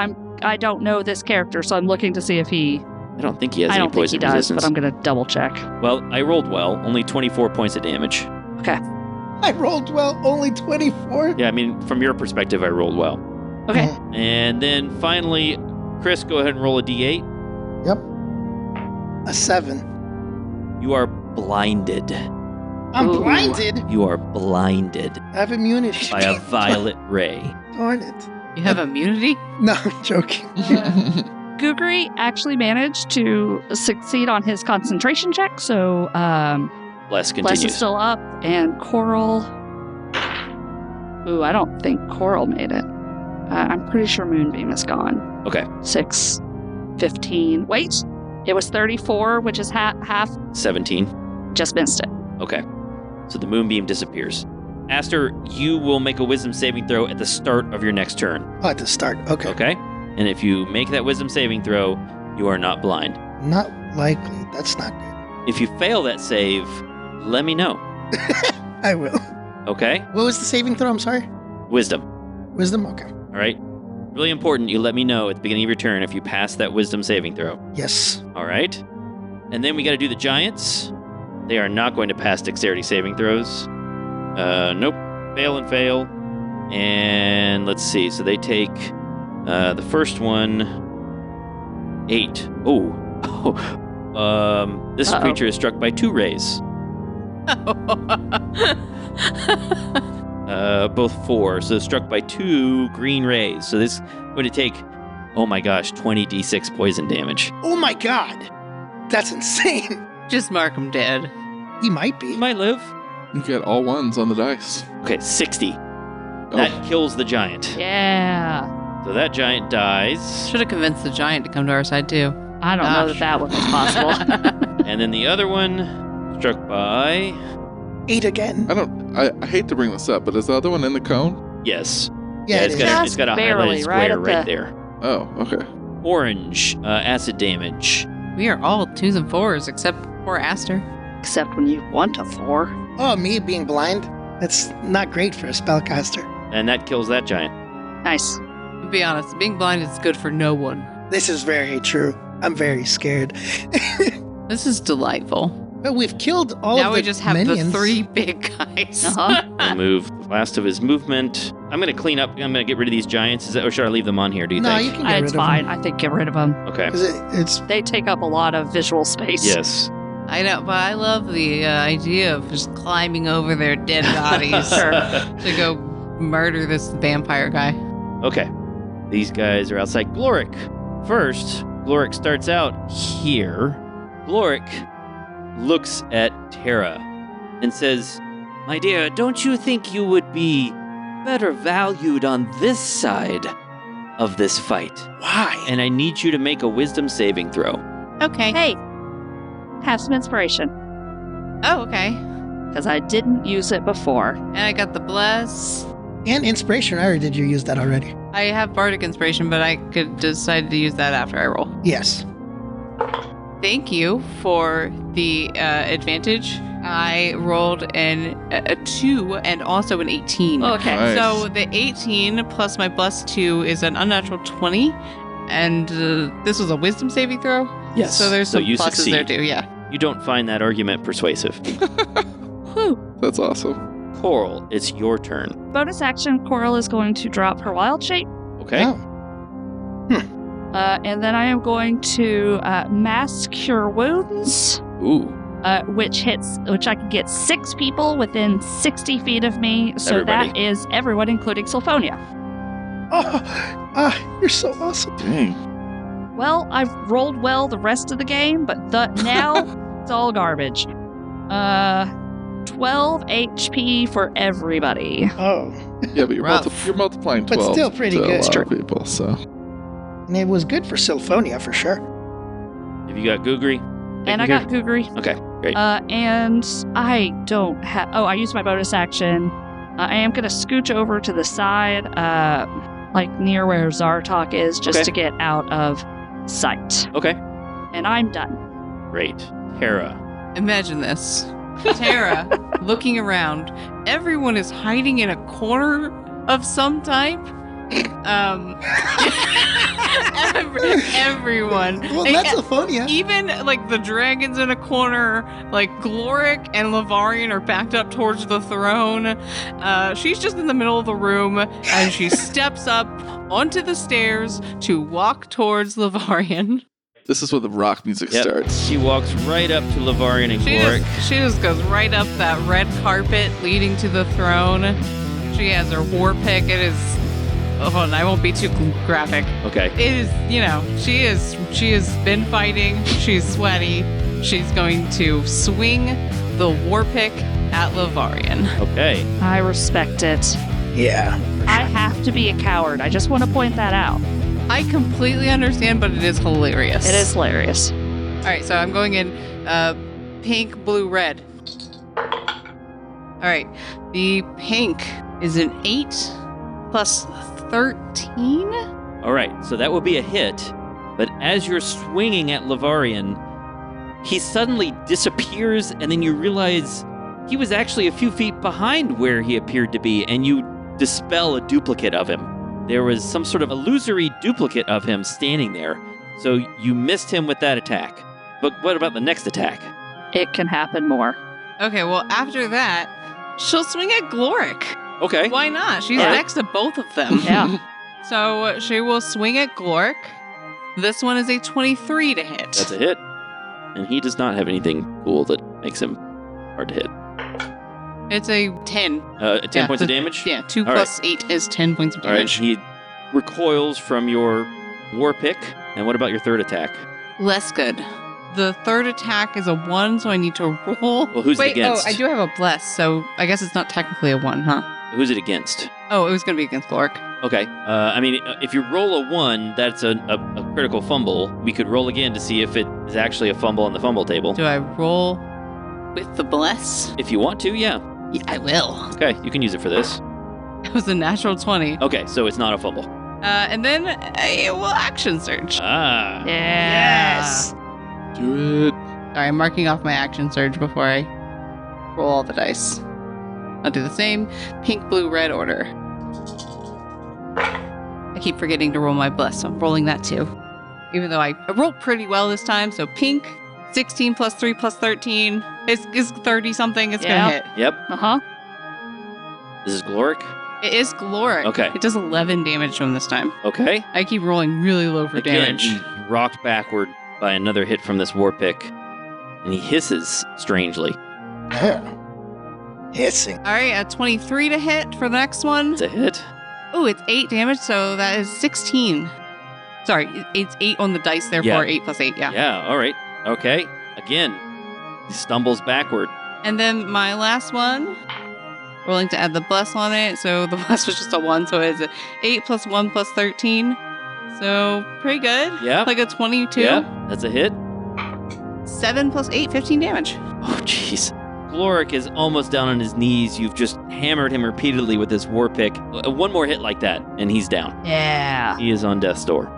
I don't know this character, so I'm looking to see if he... I don't think he has I any don't think he poison does, resistance. but I'm going to double check. Well, I rolled well. Only 24 points of damage. I rolled well, only 24. Yeah, I mean, from your perspective, I rolled well. Okay. And then finally, Chris, go ahead and roll a d8. Yep. A 7. You are blinded. I'm Ooh. blinded. You are blinded I have immunity. by a violet ray. Darn it. You have immunity? No, I'm joking. Googry actually managed to succeed on his concentration check, so Bless Bless continues. is still up, and Coral. Ooh, I don't think Coral made it. I'm pretty sure Moonbeam is gone. Okay. 6, 15. Wait, it was 34, which is half. 17. Just missed it. Okay. So the moonbeam disappears. Aster, you will make a wisdom saving throw at the start of your next turn. Oh, at the start. Okay. Okay? And if you make that wisdom saving throw, you are not blind. Not likely. That's not good. If you fail that save, let me know. I will. Okay? What was the saving throw? I'm sorry. Wisdom. Wisdom? Okay. All right? Really important, you let me know at the beginning of your turn if you pass that wisdom saving throw. Yes. All right? And then we got to do the giants. They are not going to pass dexterity saving throws. Nope. Fail and fail. And let's see. So they take the first one, 8. Oh. This Uh-oh. creature is struck by 2 rays. Both 4. So struck by 2 green rays. So this is going to take, oh my gosh, 20 d6 poison damage. Oh my god. That's insane. Just mark him dead. He might be. He might live. You get all 1s on the dice. Okay, 60. Oh. That kills the giant. Yeah. So that giant dies. Should have convinced the giant to come to our side too. I don't know Gosh. that was possible. And then the other one struck by... 8 again. I hate to bring this up, but is the other one in the cone? Yes. Yeah, it it's is. got, Just it's got a barely, highlighted right square at right the- there. Oh, okay. Orange, acid damage. We are all 2s and 4s except poor Aster. Except when you want a 4. Oh, me being blind? That's not great for a spellcaster. And that kills that giant. Nice. To be honest, being blind is good for no one. This is very true. I'm very scared. This is delightful. But we've killed all Now of we the just have minions. the 3 big guys. Uh-huh. I'll move the last of his movement. I'm going to clean up. I'm going to get rid of these giants. Or should I leave them on here, do you No, think? you can get rid It's of fine. them. I think get rid of them. Okay. 'Cause it's They take up a lot of visual space. Yes. I know, but I love the idea of just climbing over their dead bodies Sure. to go murder this vampire guy. Okay. These guys are outside. Gloric. First, Gloric starts out here. Gloric looks at Terra and says, "My dear, don't you think you would be better valued on this side of this fight? why? And I need you to make a wisdom saving throw." Okay. Hey, have some inspiration. Oh, okay. Because I didn't use it before. And I got the bless. And inspiration. I already did you use that already? I have bardic inspiration, but I could decide to use that after I roll. Yes. Thank you for the advantage. I rolled a 2 and also an 18. Okay. Nice. So the 18 plus my plus 2 is an unnatural 20. And this was a wisdom saving throw? Yes. So there's So some you pluses succeed. there too, yeah. You don't find that argument persuasive. Whew. That's awesome. Coral, it's your turn. Bonus action, Coral is going to drop her wild shape. Okay? Oh. And then I am going to mass cure wounds, Ooh. which I can get 6 people within 60 feet of me. So Everybody. that is everyone, including Sylphonia. Oh, you're so awesome. Dang. Well, I've rolled well the rest of the game, but now it's all garbage. 12 HP for everybody. Oh, Yeah, but you're, Rough. you're multiplying But 12 still pretty to good. a lot Sure. of people, so. and it was good for Sylphonia for sure. Have you got Googry? And I got Googry. Okay, great. And I don't have... Oh, I used my bonus action. I am going to scooch over to the side, like near where Zartok is, just Okay. to get out of sight. Okay, And I'm done. great. Terra. Imagine this. Tara looking around. Everyone is hiding in a corner of some type. Everyone. Well, Like, that's Sylphonia. even like the dragons in a corner, like Gloric and Levarrion are backed up towards the throne. She's just in the middle of the room, and she steps up onto the stairs to walk towards Levarrion. This is where the rock music starts. She walks right up to Levarrion and Gloric. She just goes right up that red carpet leading to the throne. She has her war pick. It is... Oh, and I won't be too graphic. Okay. It is, she has been fighting. She's sweaty. She's going to swing the war pick at Levarrion. Okay. I respect it. Yeah. I have to be a coward. I just want to point that out. I completely understand, but it is hilarious. It is hilarious. All right, so I'm going in pink, blue, red. All right, the pink is an 8 plus 13. All right, so that will be a hit. But as you're swinging at Levarrion, he suddenly disappears, and then you realize he was actually a few feet behind where he appeared to be, and you dispel a duplicate of him. There was some sort of illusory duplicate of him standing there, so you missed him with that attack. But what about the next attack? It can happen more. Okay, well, after that, she'll swing at Gloric. Okay. Why not? She's All right. next to both of them. Yeah. So she will swing at Gloric. This one is a 23 to hit. That's a hit. And he does not have anything cool that makes him hard to hit. It's a 10. 10 points of damage? Yeah, 2 All plus 8 is 10 points of All right, damage. he recoils from your war pick. And what about your third attack? Less good. The third attack is a 1, so I need to roll. Well, who's it against? I do have a bless, so I guess it's not technically a 1, huh? Who's it against? Oh, it was going to be against Gloric. Okay. If you roll a 1, that's a critical fumble. We could roll again to see if it is actually a fumble on the fumble table. Do I roll with the bless? If you want to, yeah. Yeah, I will. Okay, you can use it for this. It was a natural 20. Okay, so it's not a fumble. And then I will action surge. Ah. Yes. Do it. Sorry, I'm marking off my action surge before I roll all the dice. I'll do the same pink, blue, red order. I keep forgetting to roll my bless, so I'm rolling that too. Even though I rolled pretty well this time, so pink, 16 plus 3 plus 13 is 30 something. It's Yeah. gonna hit. Yep. Uh-huh. This is Gloric. It is Gloric. Okay. It does 11 damage from this time. Okay. I keep rolling really low for Again, damage. he rocked backward by another hit from this war pick, and he hisses strangely. Hissing. All right, a 23 to hit for the next one. It's a hit. Oh, it's 8 damage, so that is 16. Sorry, it's 8 on the dice, therefore Yeah. 8 plus 8, yeah. Yeah, all right. Okay. Again, he stumbles backward. And then my last one, rolling to add the bless on it. So the bless was just a 1, so it's 8 plus 1 plus 13. So pretty good. Yeah. Like a 22. Yeah, that's a hit. 7 plus 8, 15 damage. Oh, jeez. Gloric is almost down on his knees. You've just hammered him repeatedly with this war pick. One more hit like that, and he's down. Yeah. He is on death's door.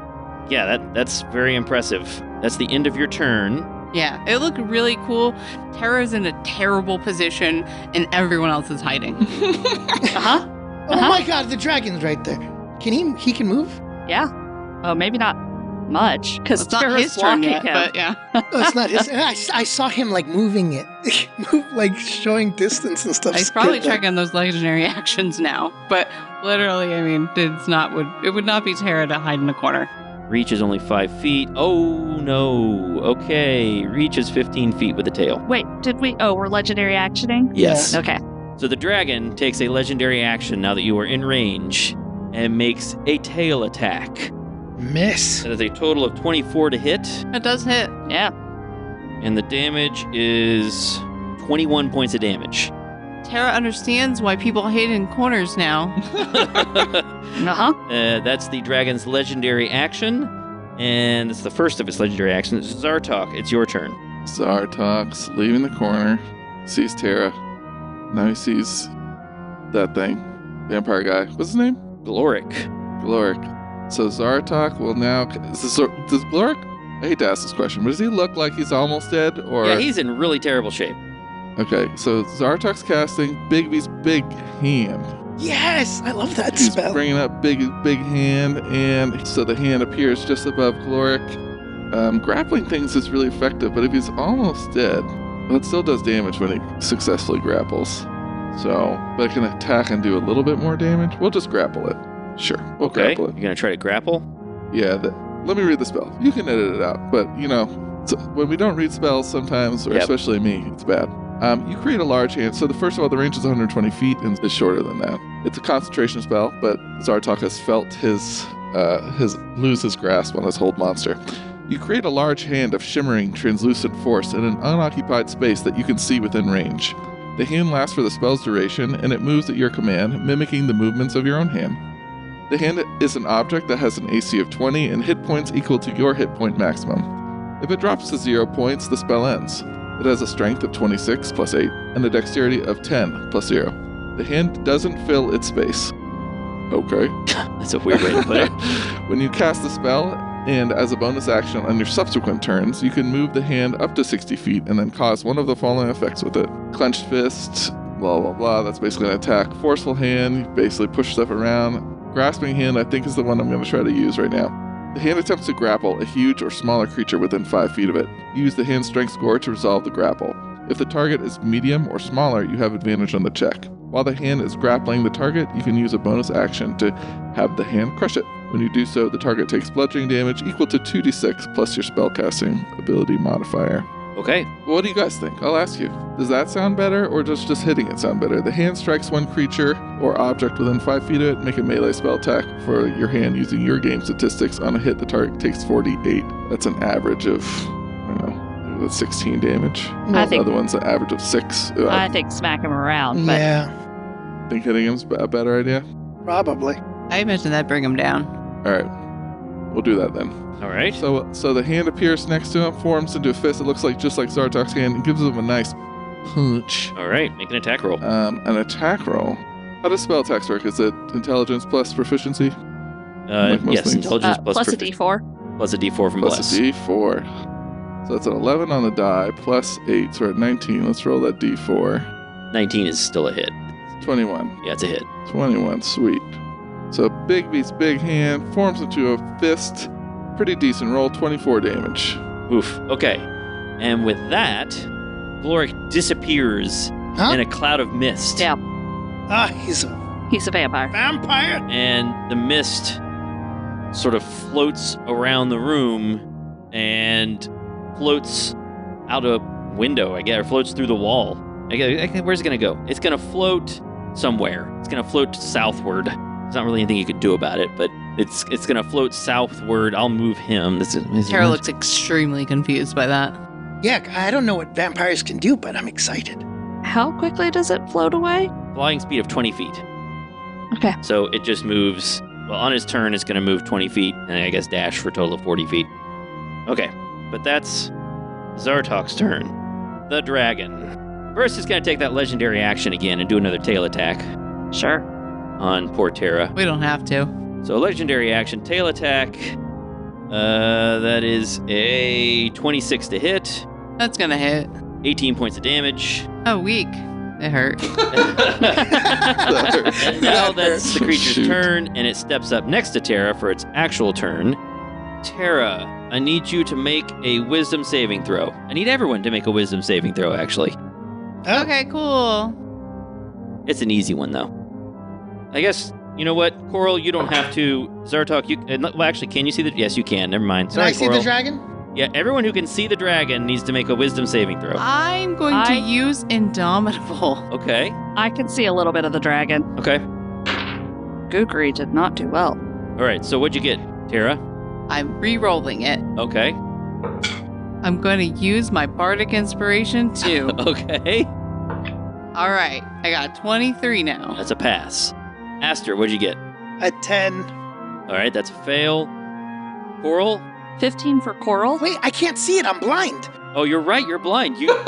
Yeah, that's very impressive. That's the end of your turn. Yeah, it looked really cool. Terra's in a terrible position, and everyone else is hiding. Uh-huh. Oh my god, the dragon's right there. He can move? Yeah. Oh, maybe not much, because It's not his turn yet, him. but yeah. Oh, it's not his. I saw him like moving it. Like showing distance and stuff. He's probably Good, like- checking those legendary actions now, but literally, I mean, it would not be Terra to hide in a corner. Reach is only 5 feet. Oh, no. Okay. Reach is 15 feet with a tail. Wait, did we? Oh, we're legendary actioning? Yes. Okay. So the dragon takes a legendary action now that you are in range and makes a tail attack. Miss. That is a total of 24 to hit, It does hit. Yeah. and the damage is 21 points of damage. Terra understands why people hide in corners now. Uh-huh. That's the dragon's legendary action, and it's the first of its legendary actions. Zartok, it's your turn. Zartok's leaving the corner, sees Terra. Now he sees that thing. Vampire guy. What's his name? Gloric. Gloric. So Zartok will now... Does Gloric... I hate to ask this question, but does he look like he's almost dead? Or Yeah, he's in really terrible shape. Okay, so Zartok's casting Bigby's Big Hand. Yes, I love that He's spell. bringing up Big Hand, and so the hand appears just above Gloric. Grappling things is really effective, but if he's almost dead, well, it still does damage when he successfully grapples. So, but it can attack and do a little bit more damage. We'll just grapple it. Sure, we'll Okay, grapple you're going to try to grapple? it. Yeah, let me read the spell. You can edit it out, but when we don't read spells sometimes, or especially me, it's bad. You create a large hand. So first of all, the range is 120 feet and is shorter than that. It's a concentration spell, but Zartok has felt lose his grasp on his hold monster. You create a large hand of shimmering, translucent force in an unoccupied space that you can see within range. The hand lasts for the spell's duration, and it moves at your command, mimicking the movements of your own hand. The hand is an object that has an AC of 20 and hit points equal to your hit point maximum. If it drops to 0 points, the spell ends. It has a strength of 26 plus 8 and a dexterity of 10 plus 0. The hand doesn't fill its space. Okay. That's a weird way to put it. When you cast the spell, and as a bonus action on your subsequent turns, you can move the hand up to 60 feet and then cause one of the following effects with it. Clenched fist, blah, blah, blah. That's basically an attack. Forceful hand, you basically push stuff around. Grasping hand, I think, is the one I'm going to try to use right now. The hand attempts to grapple a huge or smaller creature within 5 feet of it. Use the hand strength score to resolve the grapple. If the target is medium or smaller, you have advantage on the check. While the hand is grappling the target, you can use a bonus action to have the hand crush it. When you do so, the target takes bludgeoning damage equal to 2d6 plus your spellcasting ability modifier. Okay. What do you guys think? I'll ask you. Does that sound better, or does just hitting it sound better? The hand strikes one creature or object within 5 feet of it. Make a melee spell attack for your hand using your game statistics. On a hit, the target takes 48. That's an average of, 16 damage. I think the other one's an average of 6. I think smack him around. But Yeah, Think hitting him's a better idea? probably. I imagine that'd bring him down. All right. We'll do that then. All right. So the hand appears next to him, forms into a fist. It looks just like Zartok's hand. It gives him a nice punch. All right. Make an attack roll. An attack roll. How does spell attacks work? Is it intelligence plus proficiency? Like most Yes, things. intelligence plus a proficiency. D4. Plus a D4 from Plus Bless. a D4. So that's an 11 on the die, plus 8. So we're at 19. Let's roll that D4. 19 is still a hit. 21. Yeah, it's a hit. 21. Sweet. So big beats big hand, forms into a fist. Pretty decent roll, 24 damage. Oof. Okay. And with that, Gloric disappears in a cloud of mist. Yeah, He's a he's a vampire. vampire. And the mist sort of floats around the room and floats out a window, I guess, or floats through the wall. Where's it going to go? It's going to float somewhere. It's going to float southward. There's not really anything you could do about it, but it's going to float southward. I'll move him. Tara looks extremely confused by that. Yeah, I don't know what vampires can do, but I'm excited. How quickly does it float away? Flying speed of 20 feet. Okay. So it just moves. Well, on his turn, it's going to move 20 feet, and I guess dash for a total of 40 feet. Okay, but that's Zartok's turn. The dragon. First, he's going to take that legendary action again and do another tail attack Sure. on poor Tara. We don't have to. So legendary action, tail attack. That is a 26 to hit, That's gonna hit. 18 points of damage. Oh, weak. It hurt. And now that's the creature's Shoot. turn, and it steps up next to Tara for its actual turn. Tara, I need you to make a wisdom saving throw. I need everyone to make a wisdom saving throw, actually. Okay, cool. It's an easy one, though. I guess, you know what? Coral, you don't have to. Zartok, well, actually, can you see the... Yes, you can. Never mind. Can Sorry, I see Coral. the dragon? Yeah, everyone who can see the dragon needs to make a wisdom saving throw. I'm going to use Indomitable. Okay. I can see a little bit of the dragon. Okay. Googry did not do well. All right, so what'd you get, Tara? I'm re-rolling it. Okay. I'm going to use my Bardic Inspiration too. Okay. All right, I got 23 now. That's a pass. Aster, what'd you get? A 10. All right, that's a fail. Coral? 15 for Coral. Wait, I can't see it. I'm blind. Oh, you're right. You're blind. You're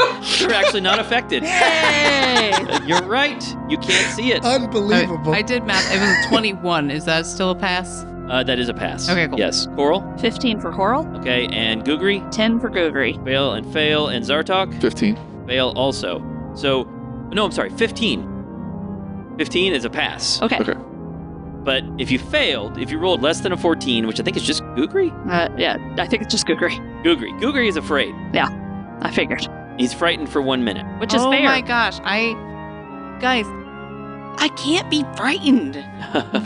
actually not affected. Yay! You're right. You can't see it. Unbelievable. I did math. It was a 21. Is that still a pass? That is a pass. Okay, cool. Yes. Coral? 15 for Coral. Okay, and Googry? 10 for Googry. Fail and fail. And Zartok? 15. Fail also. So, no, I'm sorry, 15. 15 is a pass. Okay. Okay. But if you failed, if you rolled less than a 14, which I think is just Googry? Yeah, I think it's just Googry. Googry. Googry is afraid. I figured. He's frightened for 1 minute. Which is oh fair. my gosh, guys, I can't be frightened.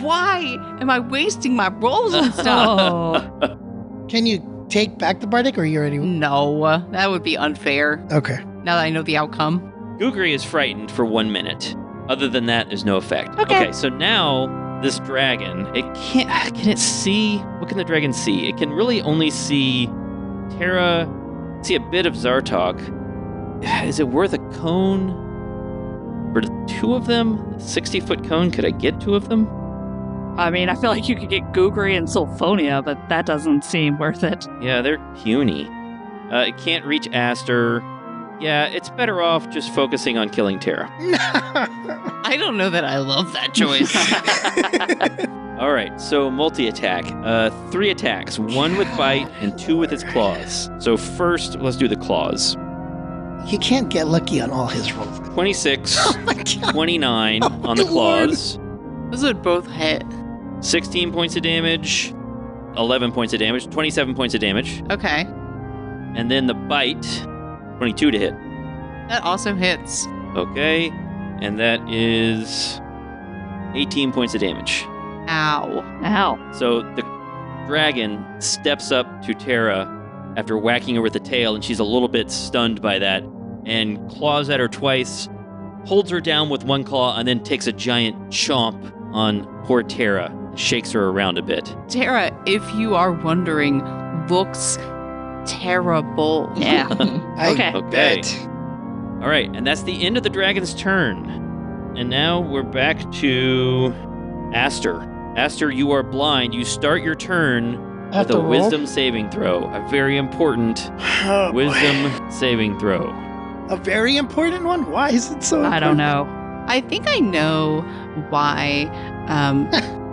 Why am I wasting my rolls and stuff? Oh. Can you take back the bardic, or you already? No, that would be unfair. Okay. Now that I know the outcome. Gugri is frightened for 1 minute. Other than that, there's no effect. Okay. So now this dragon, can it see? What can the dragon see? It can really only see Terra, see a bit of Zartok. Is it worth a cone? For 2 of them? 60-foot cone, could I get 2 of them? I mean, I feel like you could get Gugri and Sulfonia, but that doesn't seem worth it. Yeah, they're puny. It can't reach Aster. Yeah, it's better off just focusing on killing Terra. I don't know that I love that choice. All right, so multi-attack. 3 attacks, 1 with bite and 2 with its claws. So first, let's do the claws. He can't get lucky on all his rolls. 26, Oh my God. 29 Oh on the my Lord. claws. Those would both hit. 16 points of damage, 11 points of damage, 27 points of damage. Okay. And then the bite, 22 to hit. That also hits. Okay, and that is 18 points of damage. Ow. Ow. So the dragon steps up to Terra after whacking her with the tail, and she's a little bit stunned by that, and claws at her twice, holds her down with 1 claw, and then takes a giant chomp on poor Terra and shakes her around a bit. Terra, if you are wondering, looks terrible. Yeah. I Okay. bet. All right, and that's the end of the dragon's turn. And now we're back to Aster. Aster, you are blind. You start your turn I have with a to roll? wisdom saving throw. A very important Oh, boy. wisdom saving throw. A very important one? Why is it so important? I don't know. I think I know why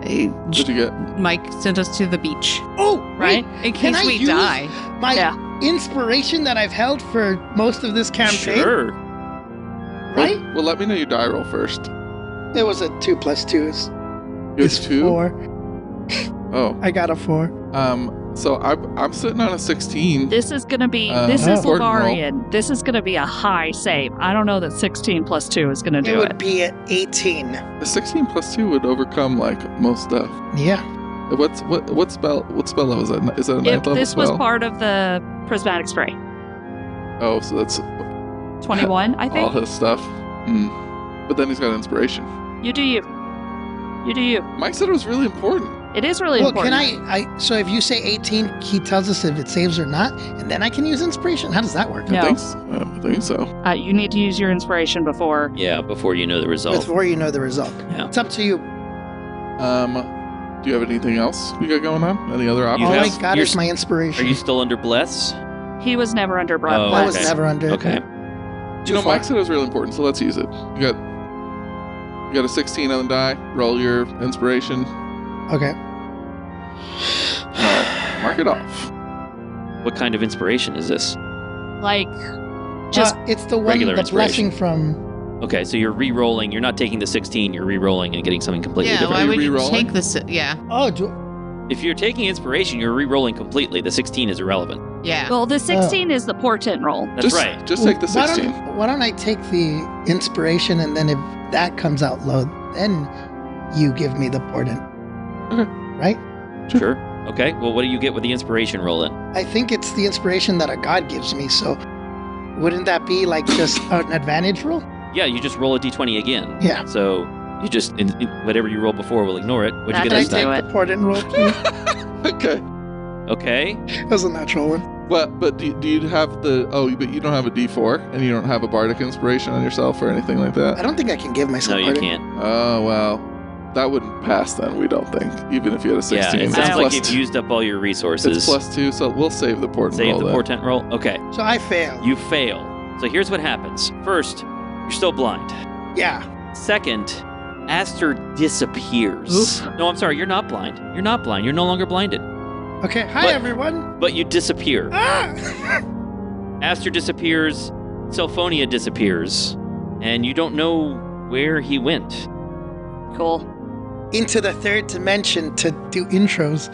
What'd you get? Mike sent us to the beach, Oh, right? right? In Can case I we use die. My Yeah. inspiration that I've held for most of this campaign, Sure. right? Well, let me know your die roll first. It was a 2 + 2 is You have 2? 4. Oh. I got a 4. So I'm sitting on a 16. This is gonna be. This is important roll. Levarrion. This is gonna be a high save. I don't know that 16 + 2 is gonna It do would it. be at 18. A 16 + 2 would overcome like most stuff. Yeah. What spell level is that? Is that a 9th level This spell? was part of the prismatic spray. Oh, so that's 21, I all think. his stuff. But then he's got inspiration. You do you. You do you. Mike said it was really important. It is really Well, important. can so if you say 18, he tells us if it saves or not, and then I can use inspiration? How does that work? No. I think so. You need to use your inspiration before. Yeah, before you know the result. Before you know the result. Yeah. It's up to you. Do you have anything else you got going on? Any other All options? have- I got you're is my Are inspiration. you still under bless? He was never under breath. Oh, I okay. was never under. Okay. You know, far. Mike said it was really important, so let's use it. You got a 16 on the die. Roll your inspiration. Okay. Mark it off. What kind of inspiration is this? Like, just it's the one, regular the inspiration. blessing from. Okay, so you're re-rolling. You're not taking the 16. You're re-rolling and getting something completely Yeah, different. why you would you re-rolling? take this? Yeah. Oh, If you're taking inspiration, you're re-rolling completely. The 16 is irrelevant. Yeah. well, the 16 is the portent roll. That's right. Just take the Why 16. Why don't I take the inspiration, and then if that comes out low, then you give me the portent. Okay. Right? Sure. Okay. Well, what do you get with the inspiration roll then? I think it's the inspiration that a god gives me, so wouldn't that be like just an advantage roll? Yeah, you just roll a d20 again. Yeah. So you just whatever you roll before will ignore it. What'd you That get Can I this doesn't time? take do the portent roll, please? Okay. Okay. That was a natural one. But do you have the... Oh, but you don't have a D4, and you don't have a bardic inspiration on yourself or anything like I that? don't think I can give myself No, you portent. can't. Oh, well. That wouldn't pass then, we don't think. Even if you had a 16. Yeah, it It's sounds like plus you've used up all your It's resources. +2, so we'll save the portent Save roll the then. portent roll. Okay. So I failed. You fail. So here's what happens. First, you're still blind. Yeah. Second, Aster disappears. No, I'm sorry. You're not blind. You're not blind. You're no longer blinded. Okay. Hi, But- everyone. But you disappear. Ah! Aster disappears. Sulfonia disappears. And you don't know where he went. Cool. Into the third dimension to do intros.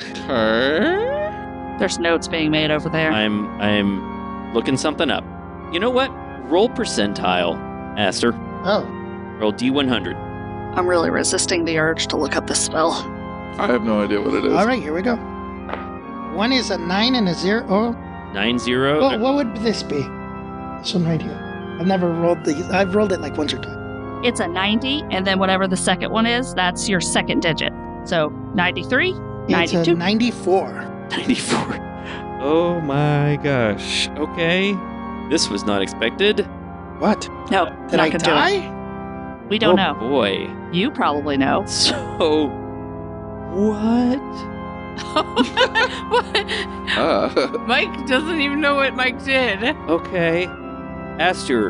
There's notes being made over there. I'm looking something up. You know what? Roll percentile, Aster. Oh. Roll D100. I'm really resisting the urge to look up the spell. I have no idea what it is. All right, here we go. One is a 9 and a 0. Oh, 9-0. well, what would this be? This one right here. I've never rolled these. I've rolled it like once or twice. It's a 90, and then whatever the second one is, that's your second digit. So 93, It's 92. a 94. 94. Oh my gosh. Okay. This was not expected. What? No, Did not I gonna die? do it. We don't know. Boy. You probably know. So, what? What? Mike doesn't even know what Mike did. Okay. Aster,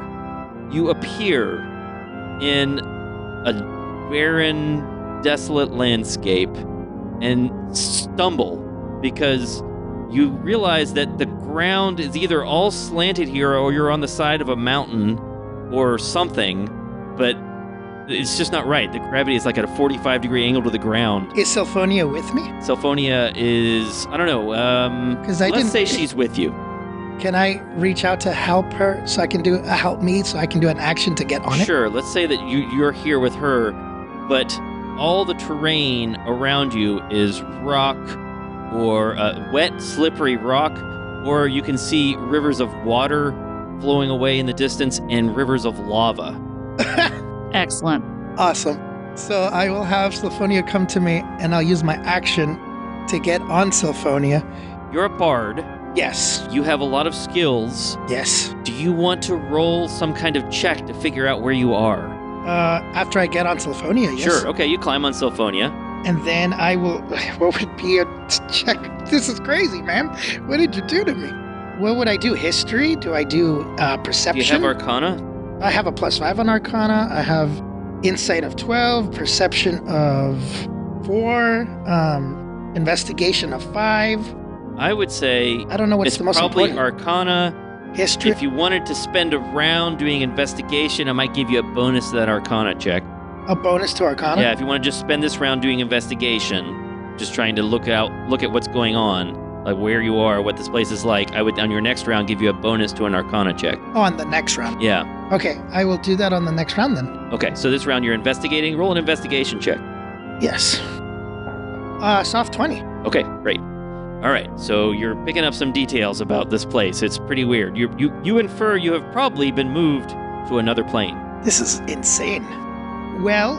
you appear in a barren, desolate landscape and stumble because you realize that the ground is either all slanted here or you're on the side of a mountain or something, but it's just not right. The gravity is like at a 45-degree angle to the ground. Is Sylphonia with me? Sylphonia is, I don't know, 'Cause I let's didn't- say she's with you. Can I reach out to help her so I can do help me so I can do an action to get on it? Sure, let's say that you're here with her, but all the terrain around you is rock or wet, slippery rock, or you can see rivers of water flowing away in the distance and rivers of lava. Excellent. Awesome. So I will have Sylphonia come to me and I'll use my action to get on Sylphonia. You're a bard. Yes. You have a lot of skills. Yes. Do you want to roll some kind of check to figure out where you are? After I get on Sylphonia, yes. Sure, okay, you climb on Sylphonia. And then I will... What would be a check? This is crazy, man. What did you do to me? What would I do? History? Do I do perception? Do you have Arcana? I have a +5 on Arcana. I have Insight of 12, Perception of 4, Investigation of 5. I would say I don't know what's it's the most probably important. Arcana. History. If you wanted to spend a round doing investigation, I might give you a bonus to that Arcana check. A bonus to Arcana? Yeah, if you want to just spend this round doing investigation, just trying to look at what's going on, like where you are, what this place is like, I would on your next round give you a bonus to an Arcana check. Oh, on the next round. Yeah. Okay, I will do that on the next round then. Okay, so this round you're investigating. Roll an investigation check. Yes. Soft 20. Okay, great. All right, so you're picking up some details about this place. It's pretty weird. You infer you have probably been moved to another plane. This is insane. Well,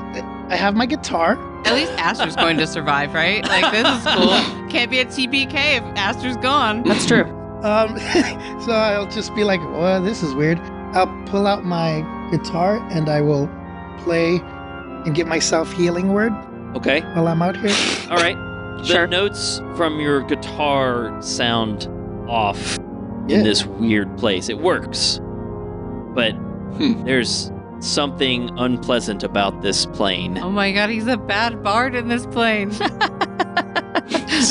I have my guitar. At least Aster's going to survive, right? Like, this is cool. Can't be a TPK if Aster's gone. That's true. So I'll just be like, well, this is weird. I'll pull out my guitar and I will play and give myself healing word Okay. while I'm out here. All right. The Sure. notes from your guitar sound off Yeah. in this weird place. It works, but there's something unpleasant about this plane. Oh my god, he's a bad bard in this plane.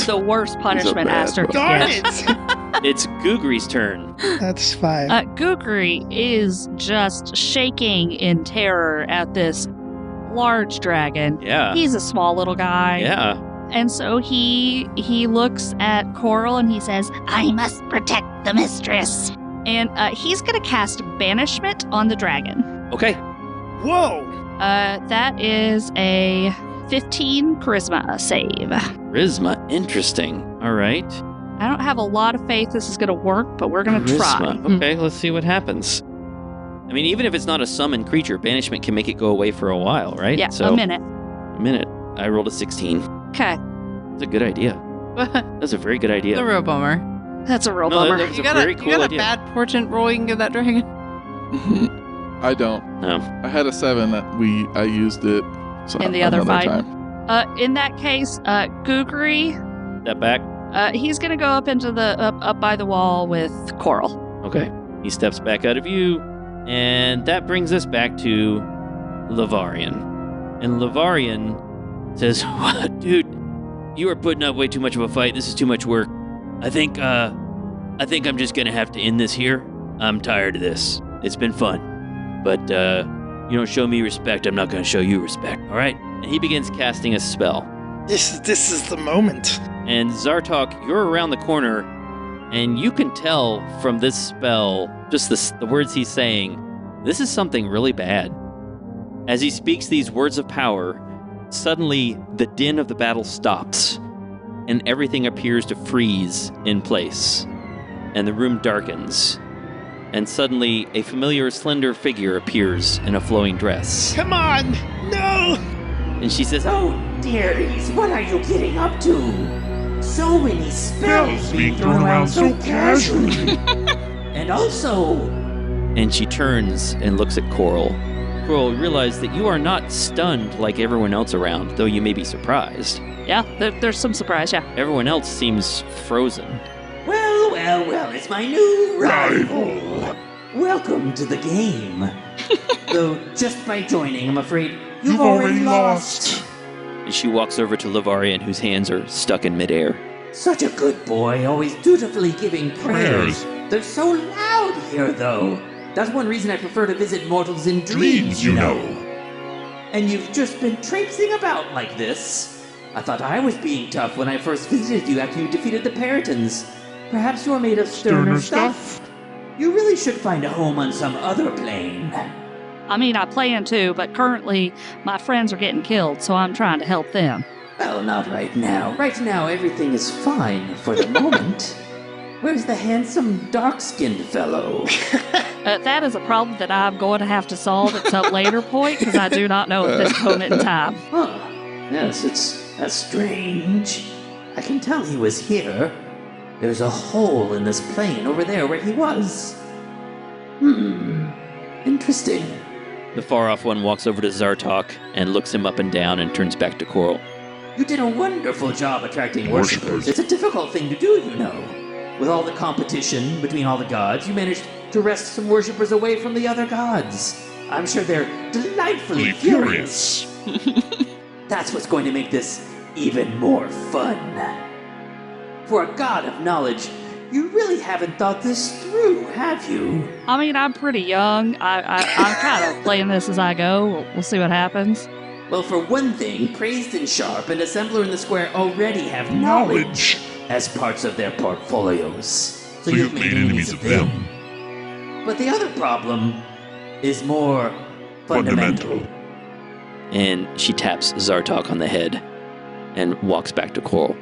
The worst punishment bad Aster boy. could Darn get. it! It's Googry's turn. That's 5. Googry is just shaking in terror at this large dragon. Yeah. He's a small little guy. Yeah. And so he looks at Coral and he says, I must protect the mistress. and he's going to cast Banishment on the dragon. Okay. Whoa! That is a 15 Charisma save. Charisma. Interesting. All right. I don't have a lot of faith this is going to work, but we're going to try. Charisma. Okay, let's see what happens. I mean, even if it's not a summoned creature, banishment can make it go away for a while, right? Yeah, So, a minute. A minute. I rolled a 16. Okay. That's a good idea. That's a very good idea. The real bummer. That's a real No, bummer. That's You a got very a, cool you got idea. a bad portent roll you can give that dragon? I don't. No. I had a 7. I used it. So In the other another fight? time. In that case, Googry, Step back. he's going to go up into the up by the wall with Coral. Okay. He steps back out of view, and that brings us back to Levarrion. And Levarrion says, "Dude, you are putting up way too much of a fight. This is too much work. I think I'm just gonna have to end this here. I'm tired of this. It's been fun, but you don't show me respect, I'm not gonna show you respect. All right?" And he begins casting a spell. This is the moment. And Zartok, you're around the corner, and you can tell from this spell, just the words he's saying, this is something really bad. As he speaks these words of power, suddenly the din of the battle stops, and everything appears to freeze in place. And the room darkens. And suddenly, a familiar slender figure appears in a flowing dress. Come on! No! And she says, Oh, dearies, what are you getting up to? So many spells being thrown around so casually. And also... And she turns and looks at Coral. Coral, realize that you are not stunned like everyone else around, though you may be surprised. Yeah, there's some surprise, yeah. Everyone else seems frozen. Well, it's my new rival. Welcome to the game. Though just by joining, I'm afraid you've already lost. And she walks over to Levarrion, whose hands are stuck in midair. Such a good boy, always dutifully giving prayers. They're so loud here, though. That's one reason I prefer to visit mortals in dreams, you know. And you've just been traipsing about like this. I thought I was being tough when I first visited you after you defeated the Peritons. Perhaps you're made of sterner stuff. You really should find a home on some other plane. I mean, I plan to, but currently my friends are getting killed, so I'm trying to help them. Well, not right now. Right now, everything is fine for the moment. Where's the handsome, dark-skinned fellow? That is a problem that I'm going to have to solve at some later point, because I do not know at this moment in time. Huh. Yes, that's strange. I can tell he was here. There's a hole in this plane over there where he was. Interesting. The far-off one walks over to Zartok and looks him up and down and turns back to Coral. You did a wonderful job attracting worshippers. It's a difficult thing to do, you know. With all the competition between all the gods, you managed to wrest some worshippers away from the other gods. I'm sure they're delightfully furious. That's what's going to make this even more fun. For a god of knowledge, you really haven't thought this through, have you? I mean, I'm pretty young. I'm kind of playing this as I go. We'll see what happens. Well, for one thing, Praised and Sharp and Assembler in the Square already have knowledge as parts of their portfolios. So you've made enemies of them. But the other problem is more fundamental. And she taps Zartok on the head and walks back to Coral.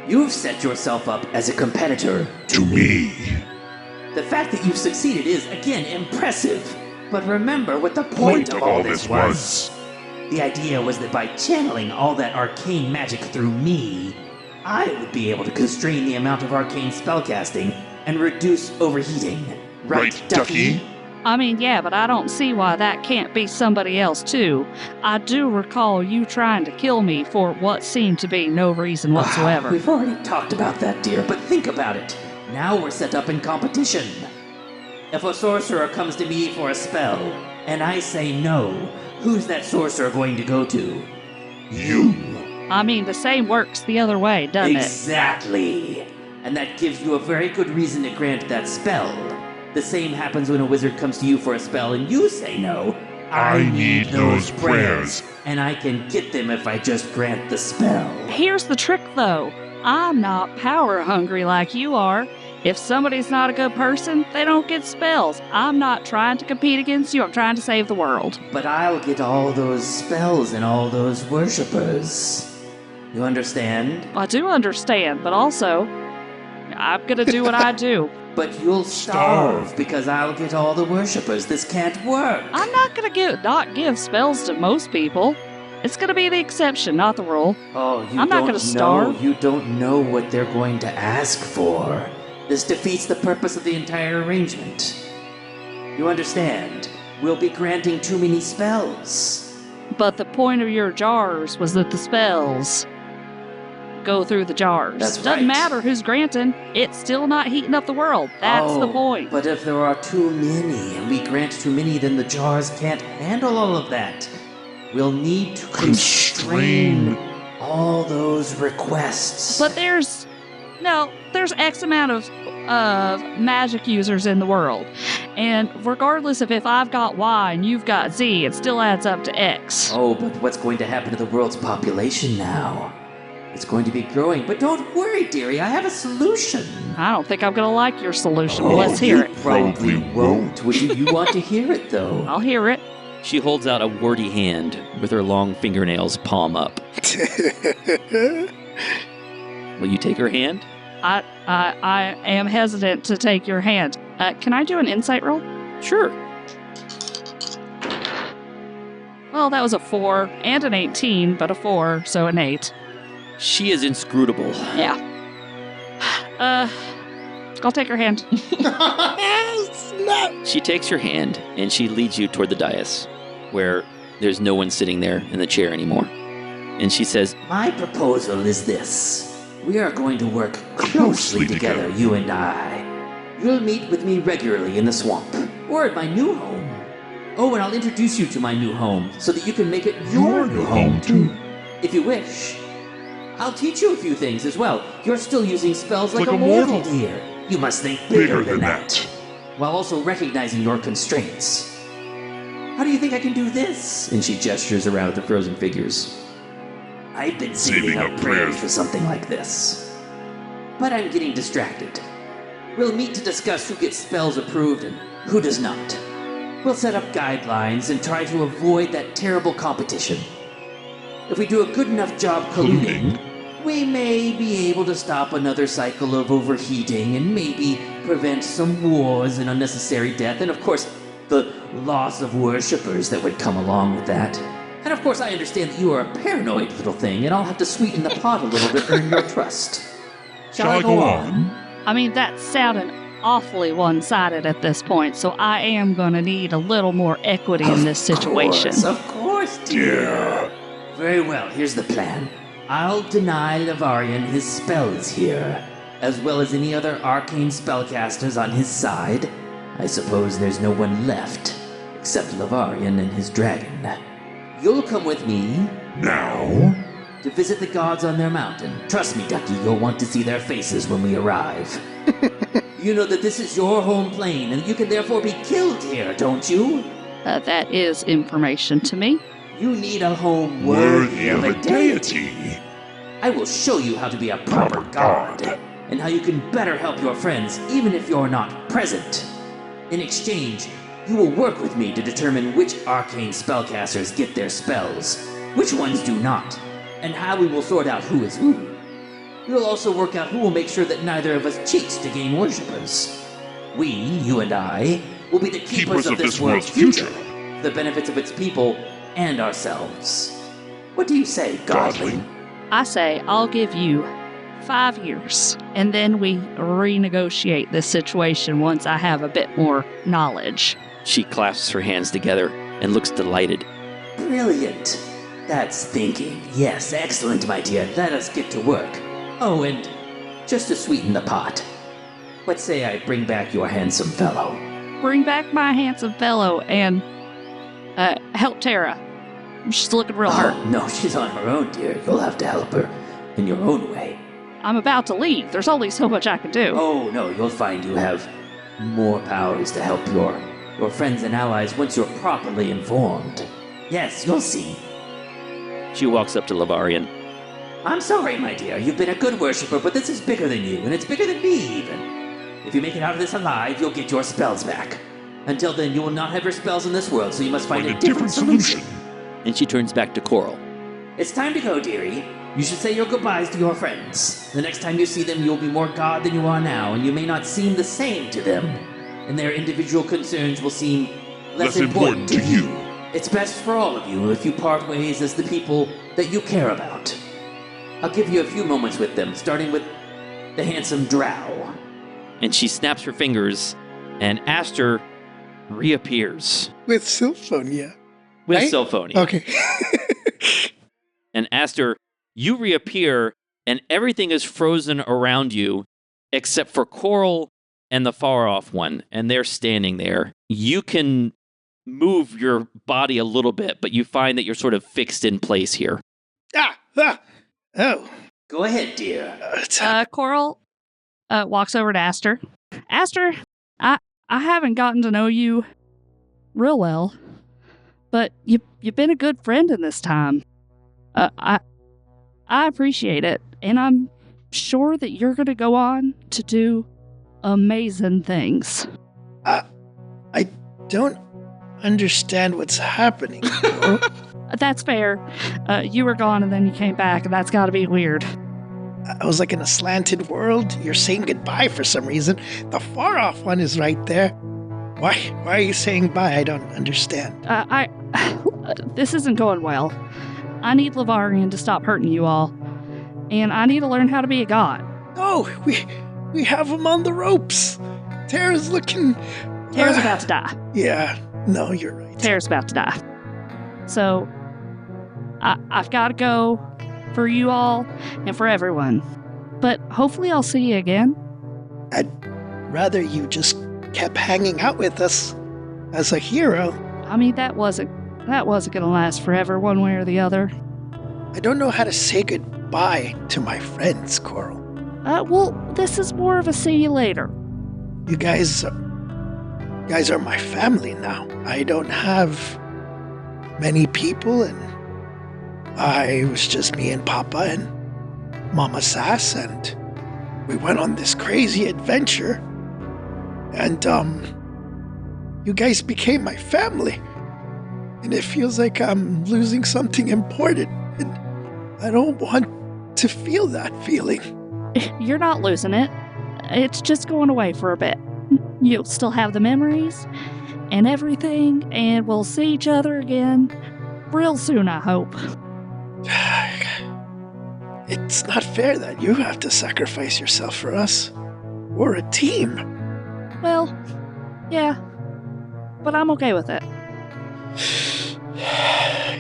You've set yourself up as a competitor to me. The fact that you've succeeded is, again, impressive. But remember what the point of all this was. The idea was that by channeling all that arcane magic through me, I would be able to constrain the amount of arcane spellcasting and reduce overheating. Right, Ducky? I mean, yeah, but I don't see why that can't be somebody else, too. I do recall you trying to kill me for what seemed to be no reason whatsoever. We've already talked about that, dear, but think about it. Now we're set up in competition. If a sorcerer comes to me for a spell, and I say no, who's that sorcerer going to go to? You. I mean, the same works the other way, doesn't it? Exactly. And that gives you a very good reason to grant that spell. The same happens when a wizard comes to you for a spell and you say no. I need those prayers, and I can get them if I just grant the spell. Here's the trick, though. I'm not power hungry like you are. If somebody's not a good person, they don't get spells. I'm not trying to compete against you. I'm trying to save the world. But I'll get all those spells and all those worshippers. You understand? I do understand, but also, I'm gonna do what I do. But you'll starve because I'll get all the worshippers. This can't work. I'm not gonna not give spells to most people. It's gonna be the exception, not the rule. Oh, I'm not gonna starve. You don't know what they're going to ask for. This defeats the purpose of the entire arrangement. You understand? We'll be granting too many spells. But the point of your jars was that the spells go through the jars. That's right. Doesn't matter who's granting. It's still not heating up the world. That's the point. But if there are too many and we grant too many, then the jars can't handle all of that. We'll need to constrain all those requests. But there's X amount of magic users in the world. And regardless of if I've got Y and you've got Z, it still adds up to X. Oh, but what's going to happen to the world's population now? It's going to be growing, but don't worry, dearie, I have a solution. I don't think I'm going to like your solution, but let's hear it. Probably won't. Would you want to hear it, though? I'll hear it. She holds out a warty hand with her long fingernails palm up. Will you take her hand? I am hesitant to take your hand. Can I do an insight roll? Sure. Well, that was a 4 and an 18, but a 4, so an 8. She is inscrutable. Yeah. I'll take her hand. She takes your hand, and she leads you toward the dais, where there's no one sitting there in the chair anymore. And she says, My proposal is this. We are going to work closely together, you and I. You'll meet with me regularly in the swamp, or at my new home. Oh, and I'll introduce you to my new home, so that you can make it your new home, too. If you wish. I'll teach you a few things as well. You're still using spells like a mortal, dear. You must think bigger than that. While also recognizing your constraints. How do you think I can do this? And she gestures around at the frozen figures. I've been saving up prayers for something like this. But I'm getting distracted. We'll meet to discuss who gets spells approved and who does not. We'll set up guidelines and try to avoid that terrible competition. If we do a good enough job colluding, we may be able to stop another cycle of overheating and maybe prevent some wars and unnecessary death, and of course, the loss of worshippers that would come along with that. And of course, I understand that you are a paranoid little thing, and I'll have to sweeten the pot a little to earn your trust. Shall I go on? I mean, that's sounding awfully one-sided at this point, so I am going to need a little more equity in this situation. Of course, dear. Very well, here's the plan. I'll deny Levarrion his spells here, as well as any other arcane spellcasters on his side. I suppose there's no one left, except Levarrion and his dragon. You'll come with me, now, to visit the gods on their mountain. Trust me, Ducky, you'll want to see their faces when we arrive. You know that this is your home plane, and you can therefore be killed here, don't you? That is information to me. You need a home worthy of a deity. I will show you how to be a proper god, and how you can better help your friends even if you're not present. In exchange, you will work with me to determine which arcane spellcasters get their spells, which ones do not, and how we will sort out who is who. We'll also work out who will make sure that neither of us cheats to gain worshippers. We, you and I, will be the keepers of this world's future, the benefits of its people, and ourselves. What do you say, Godling? I say I'll give you 5 years, and then we renegotiate this situation once I have a bit more knowledge. She clasps her hands together and looks delighted. Brilliant. That's thinking. Yes, excellent, my dear. Let us get to work. Oh, and just to sweeten the pot, let's say I bring back your handsome fellow. Bring back my handsome fellow and help Tara. She's looking real hurt. No, she's on her own, dear. You'll have to help her in your own way. I'm about to leave. There's only so much I can do. Oh, no, you'll find you have more powers to help your friends and allies once you're properly informed. Yes, you'll see. She walks up to Levarrion. I'm sorry, my dear. You've been a good worshipper, but this is bigger than you, and it's bigger than me, even. If you make it out of this alive, you'll get your spells back. Until then, you will not have your spells in this world, so you must find a different solution. And she turns back to Coral. It's time to go, dearie. You should say your goodbyes to your friends. The next time you see them, you'll be more God than you are now, and you may not seem the same to them. And their individual concerns will seem less important to you. It's best for all of you if you part ways as the people that you care about. I'll give you a few moments with them, starting with the handsome Drow. And she snaps her fingers, and Aster reappears. With Sylphonia. With right? Sylphonia. Okay. And Aster, you reappear, and everything is frozen around you, except for Coral and the far-off one, and they're standing there. You can move your body a little bit, but you find that you're sort of fixed in place here. Oh. Go ahead, dear. Coral walks over to Aster. Aster, I haven't gotten to know you real well, but you've been a good friend in this time. I appreciate it, and I'm sure that you're going to go on to do amazing things. I don't understand what's happening. That's fair. You were gone and then you came back, and that's got to be weird. I was like in a slanted world. You're saying goodbye for some reason. The far off one is right there. Why are you saying bye? I don't understand. This isn't going well. I need Levarrion to stop hurting you all. And I need to learn how to be a god. Oh, we have him on the ropes. Tara's looking... Tara's about to die. Yeah, no, you're right. Tara's about to die. So, I've got to go for you all and for everyone. But hopefully I'll see you again. I'd rather you just kept hanging out with us as a hero. I mean, that wasn't gonna last forever one way or the other. I don't know how to say goodbye to my friends, Coral. Well, this is more of a see you later. You guys are my family now. I don't have many people, and it was just me and Papa and Mama Sass, and we went on this crazy adventure, and you guys became my family, and it feels like I'm losing something important, and I don't want to feel that feeling. You're not losing it. It's just going away for a bit. You'll still have the memories and everything, and we'll see each other again real soon, I hope. It's not fair that you have to sacrifice yourself for us. We're a team. Well, yeah, but I'm okay with it.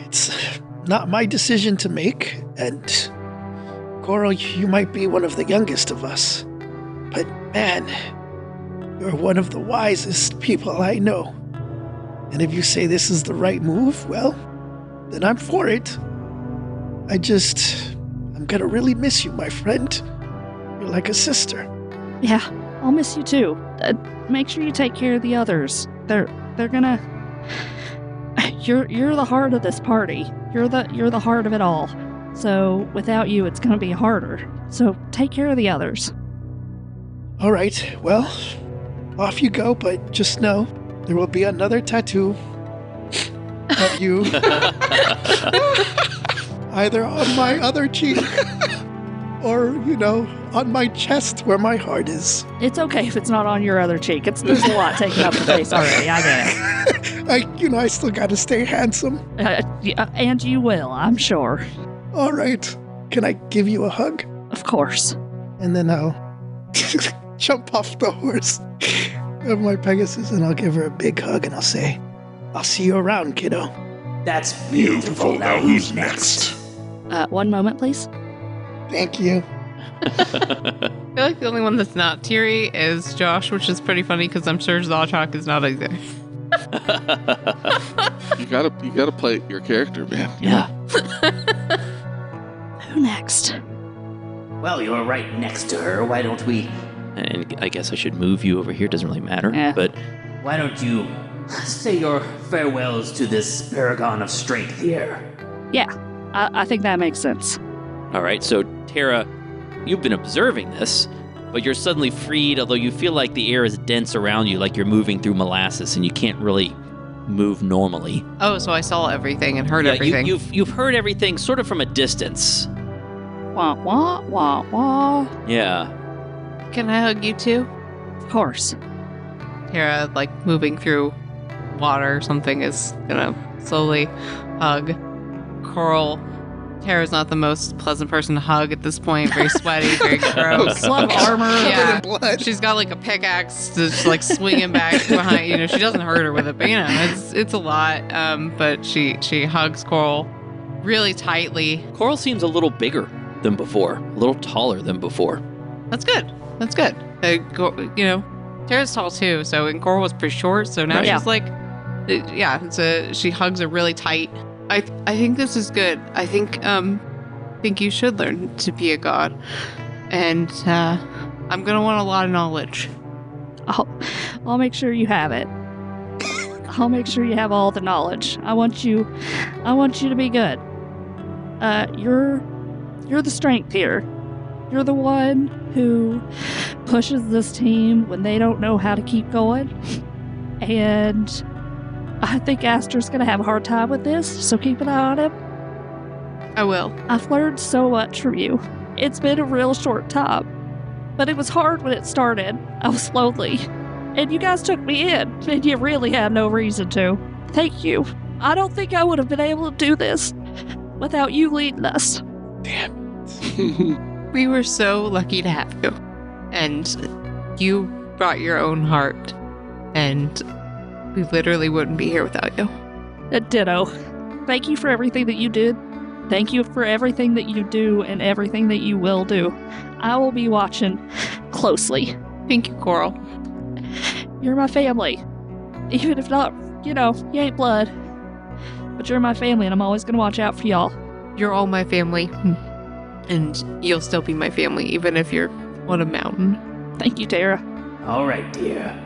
It's not my decision to make, and Coral, you might be one of the youngest of us, but man, you're one of the wisest people I know. And if you say this is the right move, well, then I'm for it. I'm gonna really miss you, my friend. You're like a sister. Yeah, I'll miss you too. Make sure you take care of the others. They're gonna... You're the heart of this party. You're the heart of it all. So without you, it's gonna be harder. So take care of the others. All right, well, off you go, but just know there will be another tattoo of you either on my other cheek or, on my chest where my heart is. It's okay if it's not on your other cheek. There's a lot taking up the face already. I get it. I still gotta stay handsome. And you will, I'm sure. All right. Can I give you a hug? Of course. And then I'll jump off the horse of my Pegasus and I'll give her a big hug and I'll say, I'll see you around, kiddo. That's beautiful. Now who's next? One moment, please. Thank you. I feel like the only one that's not teary is Josh, which is pretty funny because I'm sure Zalchok is not either. You gotta play your character, man. Yeah. Who next? Well, you're right next to her. Why don't we... And I guess I should move you over here. Doesn't really matter. Yeah. But Why don't you say your farewells to this paragon of strength here? Yeah, I think that makes sense. all right. So Tara, you've been observing this, but you're suddenly freed. Although you feel like the air is dense around you, like you're moving through molasses, and you can't really move normally. Oh, so I saw everything and heard everything. You've heard everything sort of from a distance. Wah, wah, wah, wah. Yeah. Can I hug you too? Of course. Tara, like, moving through water or something, is gonna slowly hug. Coral. Tara's not the most pleasant person to hug at this point. Very sweaty, very gross. Love armor. Yeah. Blood. She's got like a pickaxe just like swinging back behind. You know, she doesn't hurt her with it, but you know, it's a lot. But she hugs Coral really tightly. Coral seems a little bigger than before, a little taller than before. That's good. That's good. You know, Tara's tall too. So and Coral was pretty short. So now Yeah. she's like, she hugs her really tight. I think this is good. I think you should learn to be a god, and I'm gonna want a lot of knowledge. I'll make sure you have it. I'll make sure you have all the knowledge. I want you to be good. You're the strength here. You're the one who pushes this team when they don't know how to keep going. And I think Aster's going to have a hard time with this, so keep an eye on him. I will. I've learned so much from you. It's been a real short time. But it was hard when it started. I was lonely. And you guys took me in, and you really had no reason to. Thank you. I don't think I would have been able to do this without you leading us. Damn it. We were so lucky to have you. And you brought your own heart. And we literally wouldn't be here without you. Ditto. Thank you for everything that you did. Thank you for everything that you do and everything that you will do. I will be watching closely. Thank you, Coral. You're my family. Even if not, you ain't blood. But you're my family, and I'm always going to watch out for y'all. You're all my family. And you'll still be my family, even if you're on a mountain. Thank you, Tara. All right, dear.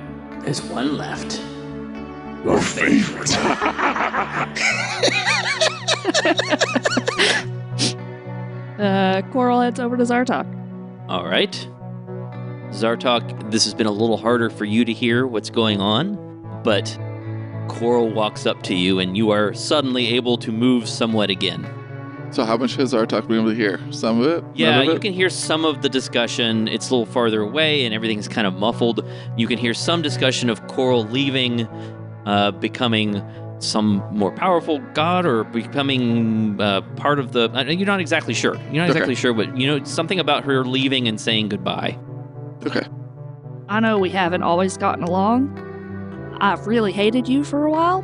There's one left. Your favorite. Coral heads over to Zartok. All right. Zartok, this has been a little harder for you to hear what's going on, but Coral walks up to you and you are suddenly able to move somewhat again. So how much has Zartok been able to hear? Some of it? Yeah, None of you it? can hear some of the discussion. It's a little farther away and everything's kind of muffled. You can hear some discussion of Coral leaving, becoming some more powerful god or becoming part of the... You're not exactly sure. You're not exactly sure, but something about her leaving and saying goodbye. Okay. I know we haven't always gotten along. I've really hated you for a while.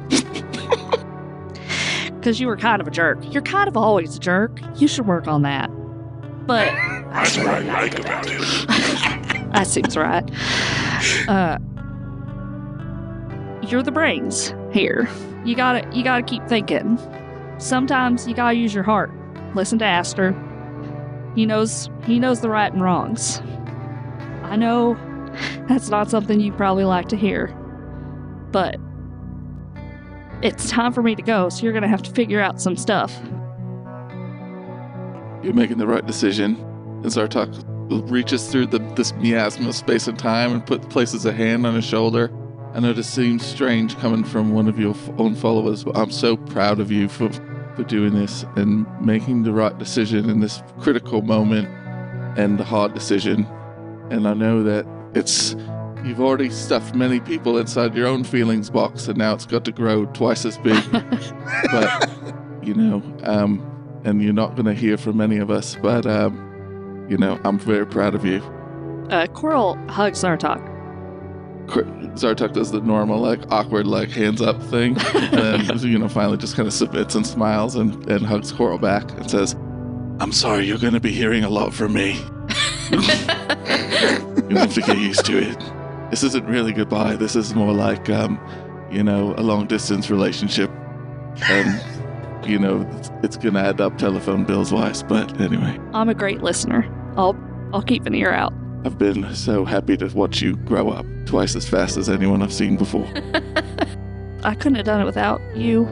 Because you were kind of a jerk. You're kind of always a jerk. You should work on that. But... That's what I like about him. That seems right. You're the brains here. You gotta keep thinking. Sometimes you gotta use your heart. Listen to Aster. He knows the right and wrongs. I know that's not something you probably like to hear, but it's time for me to go, so you're gonna have to figure out some stuff. You're making the right decision. And Zartok reaches through this miasma of space and time and places a hand on his shoulder. I know this seems strange coming from one of your own followers, but I'm so proud of you for doing this and making the right decision in this critical moment and the hard decision. And I know that you've already stuffed many people inside your own feelings box, and now it's got to grow twice as big. But, and you're not going to hear from any of us, but, I'm very proud of you. Coral hugs Zartok. Zartok does the normal, awkward, hands up thing, and then, finally just kind of submits and smiles and hugs Coral back and says, "I'm sorry, you're going to be hearing a lot from me. You'll have to get used to it. This isn't really goodbye. This is more like, a long-distance relationship, and, it's going to add up telephone bills-wise, but anyway. I'm a great listener. I'll keep an ear out. I've been so happy to watch you grow up twice as fast as anyone I've seen before." I couldn't have done it without you,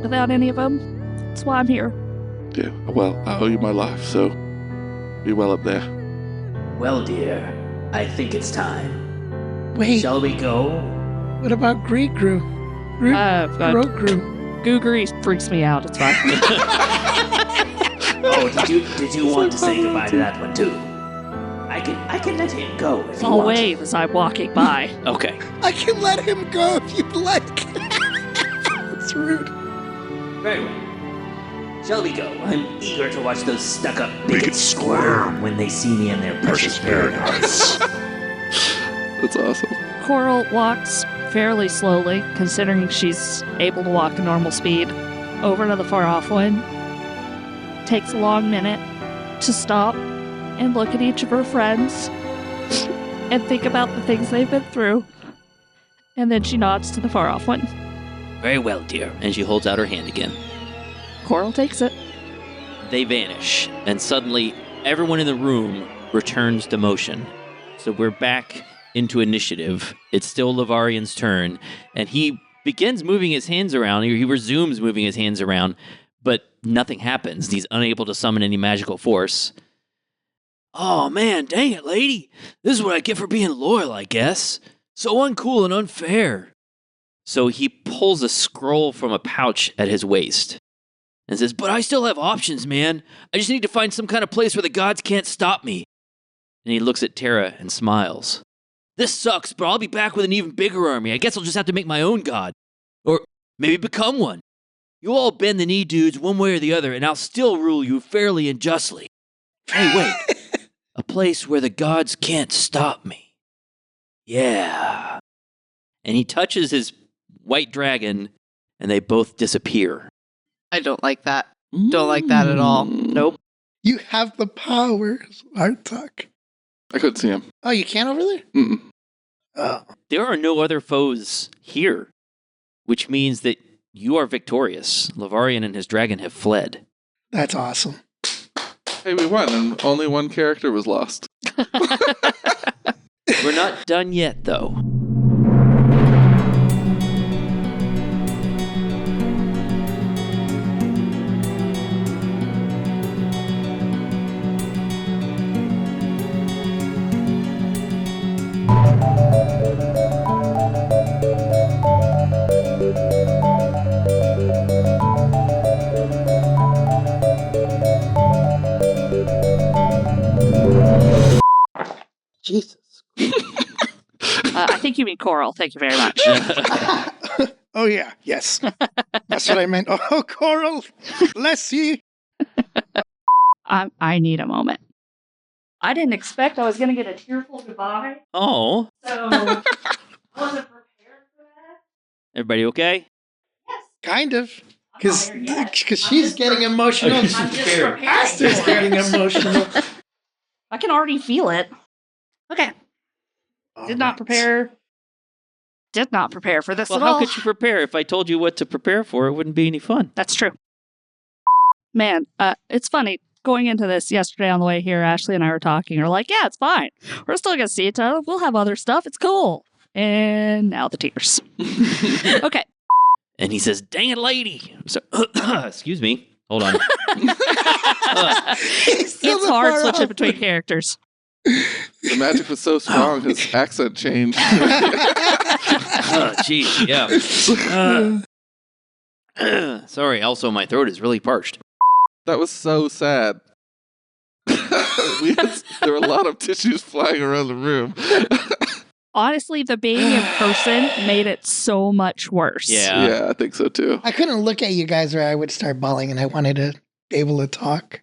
without any of them. That's why I'm here. Yeah, well, I owe you my life, so be well up there. Well, dear, I think it's time. Wait, Shall we go? what about Gregru? Googry freaks me out. It's fine. Oh, did you want to say goodbye to that one too? I can let him go if you I'll want. wave as I'm walking by. Okay. I can let him go if you'd like. That's rude. Very well. Shall we go? I'm eager to watch those stuck-up bigots squirm when they see me in their precious paradise. That's awesome. Coral walks fairly slowly, considering she's able to walk at normal speed, over to the far off one. Takes a long minute to stop and look at each of her friends and think about the things they've been through. And then she nods to the far off one. Very well, dear. And she holds out her hand again. Coral takes it. They vanish, and suddenly everyone in the room returns to motion. So we're back into initiative. It's still Levarrion's turn, and he begins moving his hands around. He resumes moving his hands around, but nothing happens. He's unable to summon any magical force. Oh man, dang it, lady. This is what I get for being loyal, I guess. So uncool and unfair. So he pulls a scroll from a pouch at his waist, and says, "But I still have options, man. I just need to find some kind of place where the gods can't stop me." And he looks at Terra and smiles. "This sucks, but I'll be back with an even bigger army. I guess I'll just have to make my own god. Or maybe become one. You all bend the knee, dudes, one way or the other, and I'll still rule you fairly and justly. Hey, wait. A place where the gods can't stop me. Yeah." And he touches his white dragon, and they both disappear. I don't like that. Don't like that at all. Nope. You have the powers, Artok. I couldn't see him. Oh, you can't over there? Mm-mm. Oh. There are no other foes here, which means that you are victorious. Levarrion and his dragon have fled. That's awesome. Hey, we won, and only one character was lost. We're not done yet, though. Jesus. I think you mean Coral. Thank you very much. Oh, yeah. Yes. That's what I meant. Oh, Coral. Bless you. I need a moment. I didn't expect I was going to get a tearful goodbye. Oh. So I wasn't prepared for that. Everybody okay? Yes. Kind of. I'm not there yet. Because she's getting emotional. I'm just preparing Aster's for it. getting emotional. I can already feel it. Okay. Did not prepare. Did not prepare for this Well, at how all. could you prepare? If I told you what to prepare for, it wouldn't be any fun. That's true. Man, it's funny. Going into this yesterday on the way here, Ashley and I were talking. We're like, yeah, it's fine. We're still going to see each other. We'll have other stuff. It's cool. And now the tears. Okay. And he says, "Dang it, lady." So, excuse me. Hold on. It's hard switching between characters. The magic was so strong, his accent changed. Oh, jeez, yeah. Sorry, also my throat is really parched. That was so sad. There were a lot of tissues flying around the room. Honestly, the being in person made it so much worse. Yeah. Yeah, I think so too. I couldn't look at you guys or I would start bawling and I wanted to be able to talk.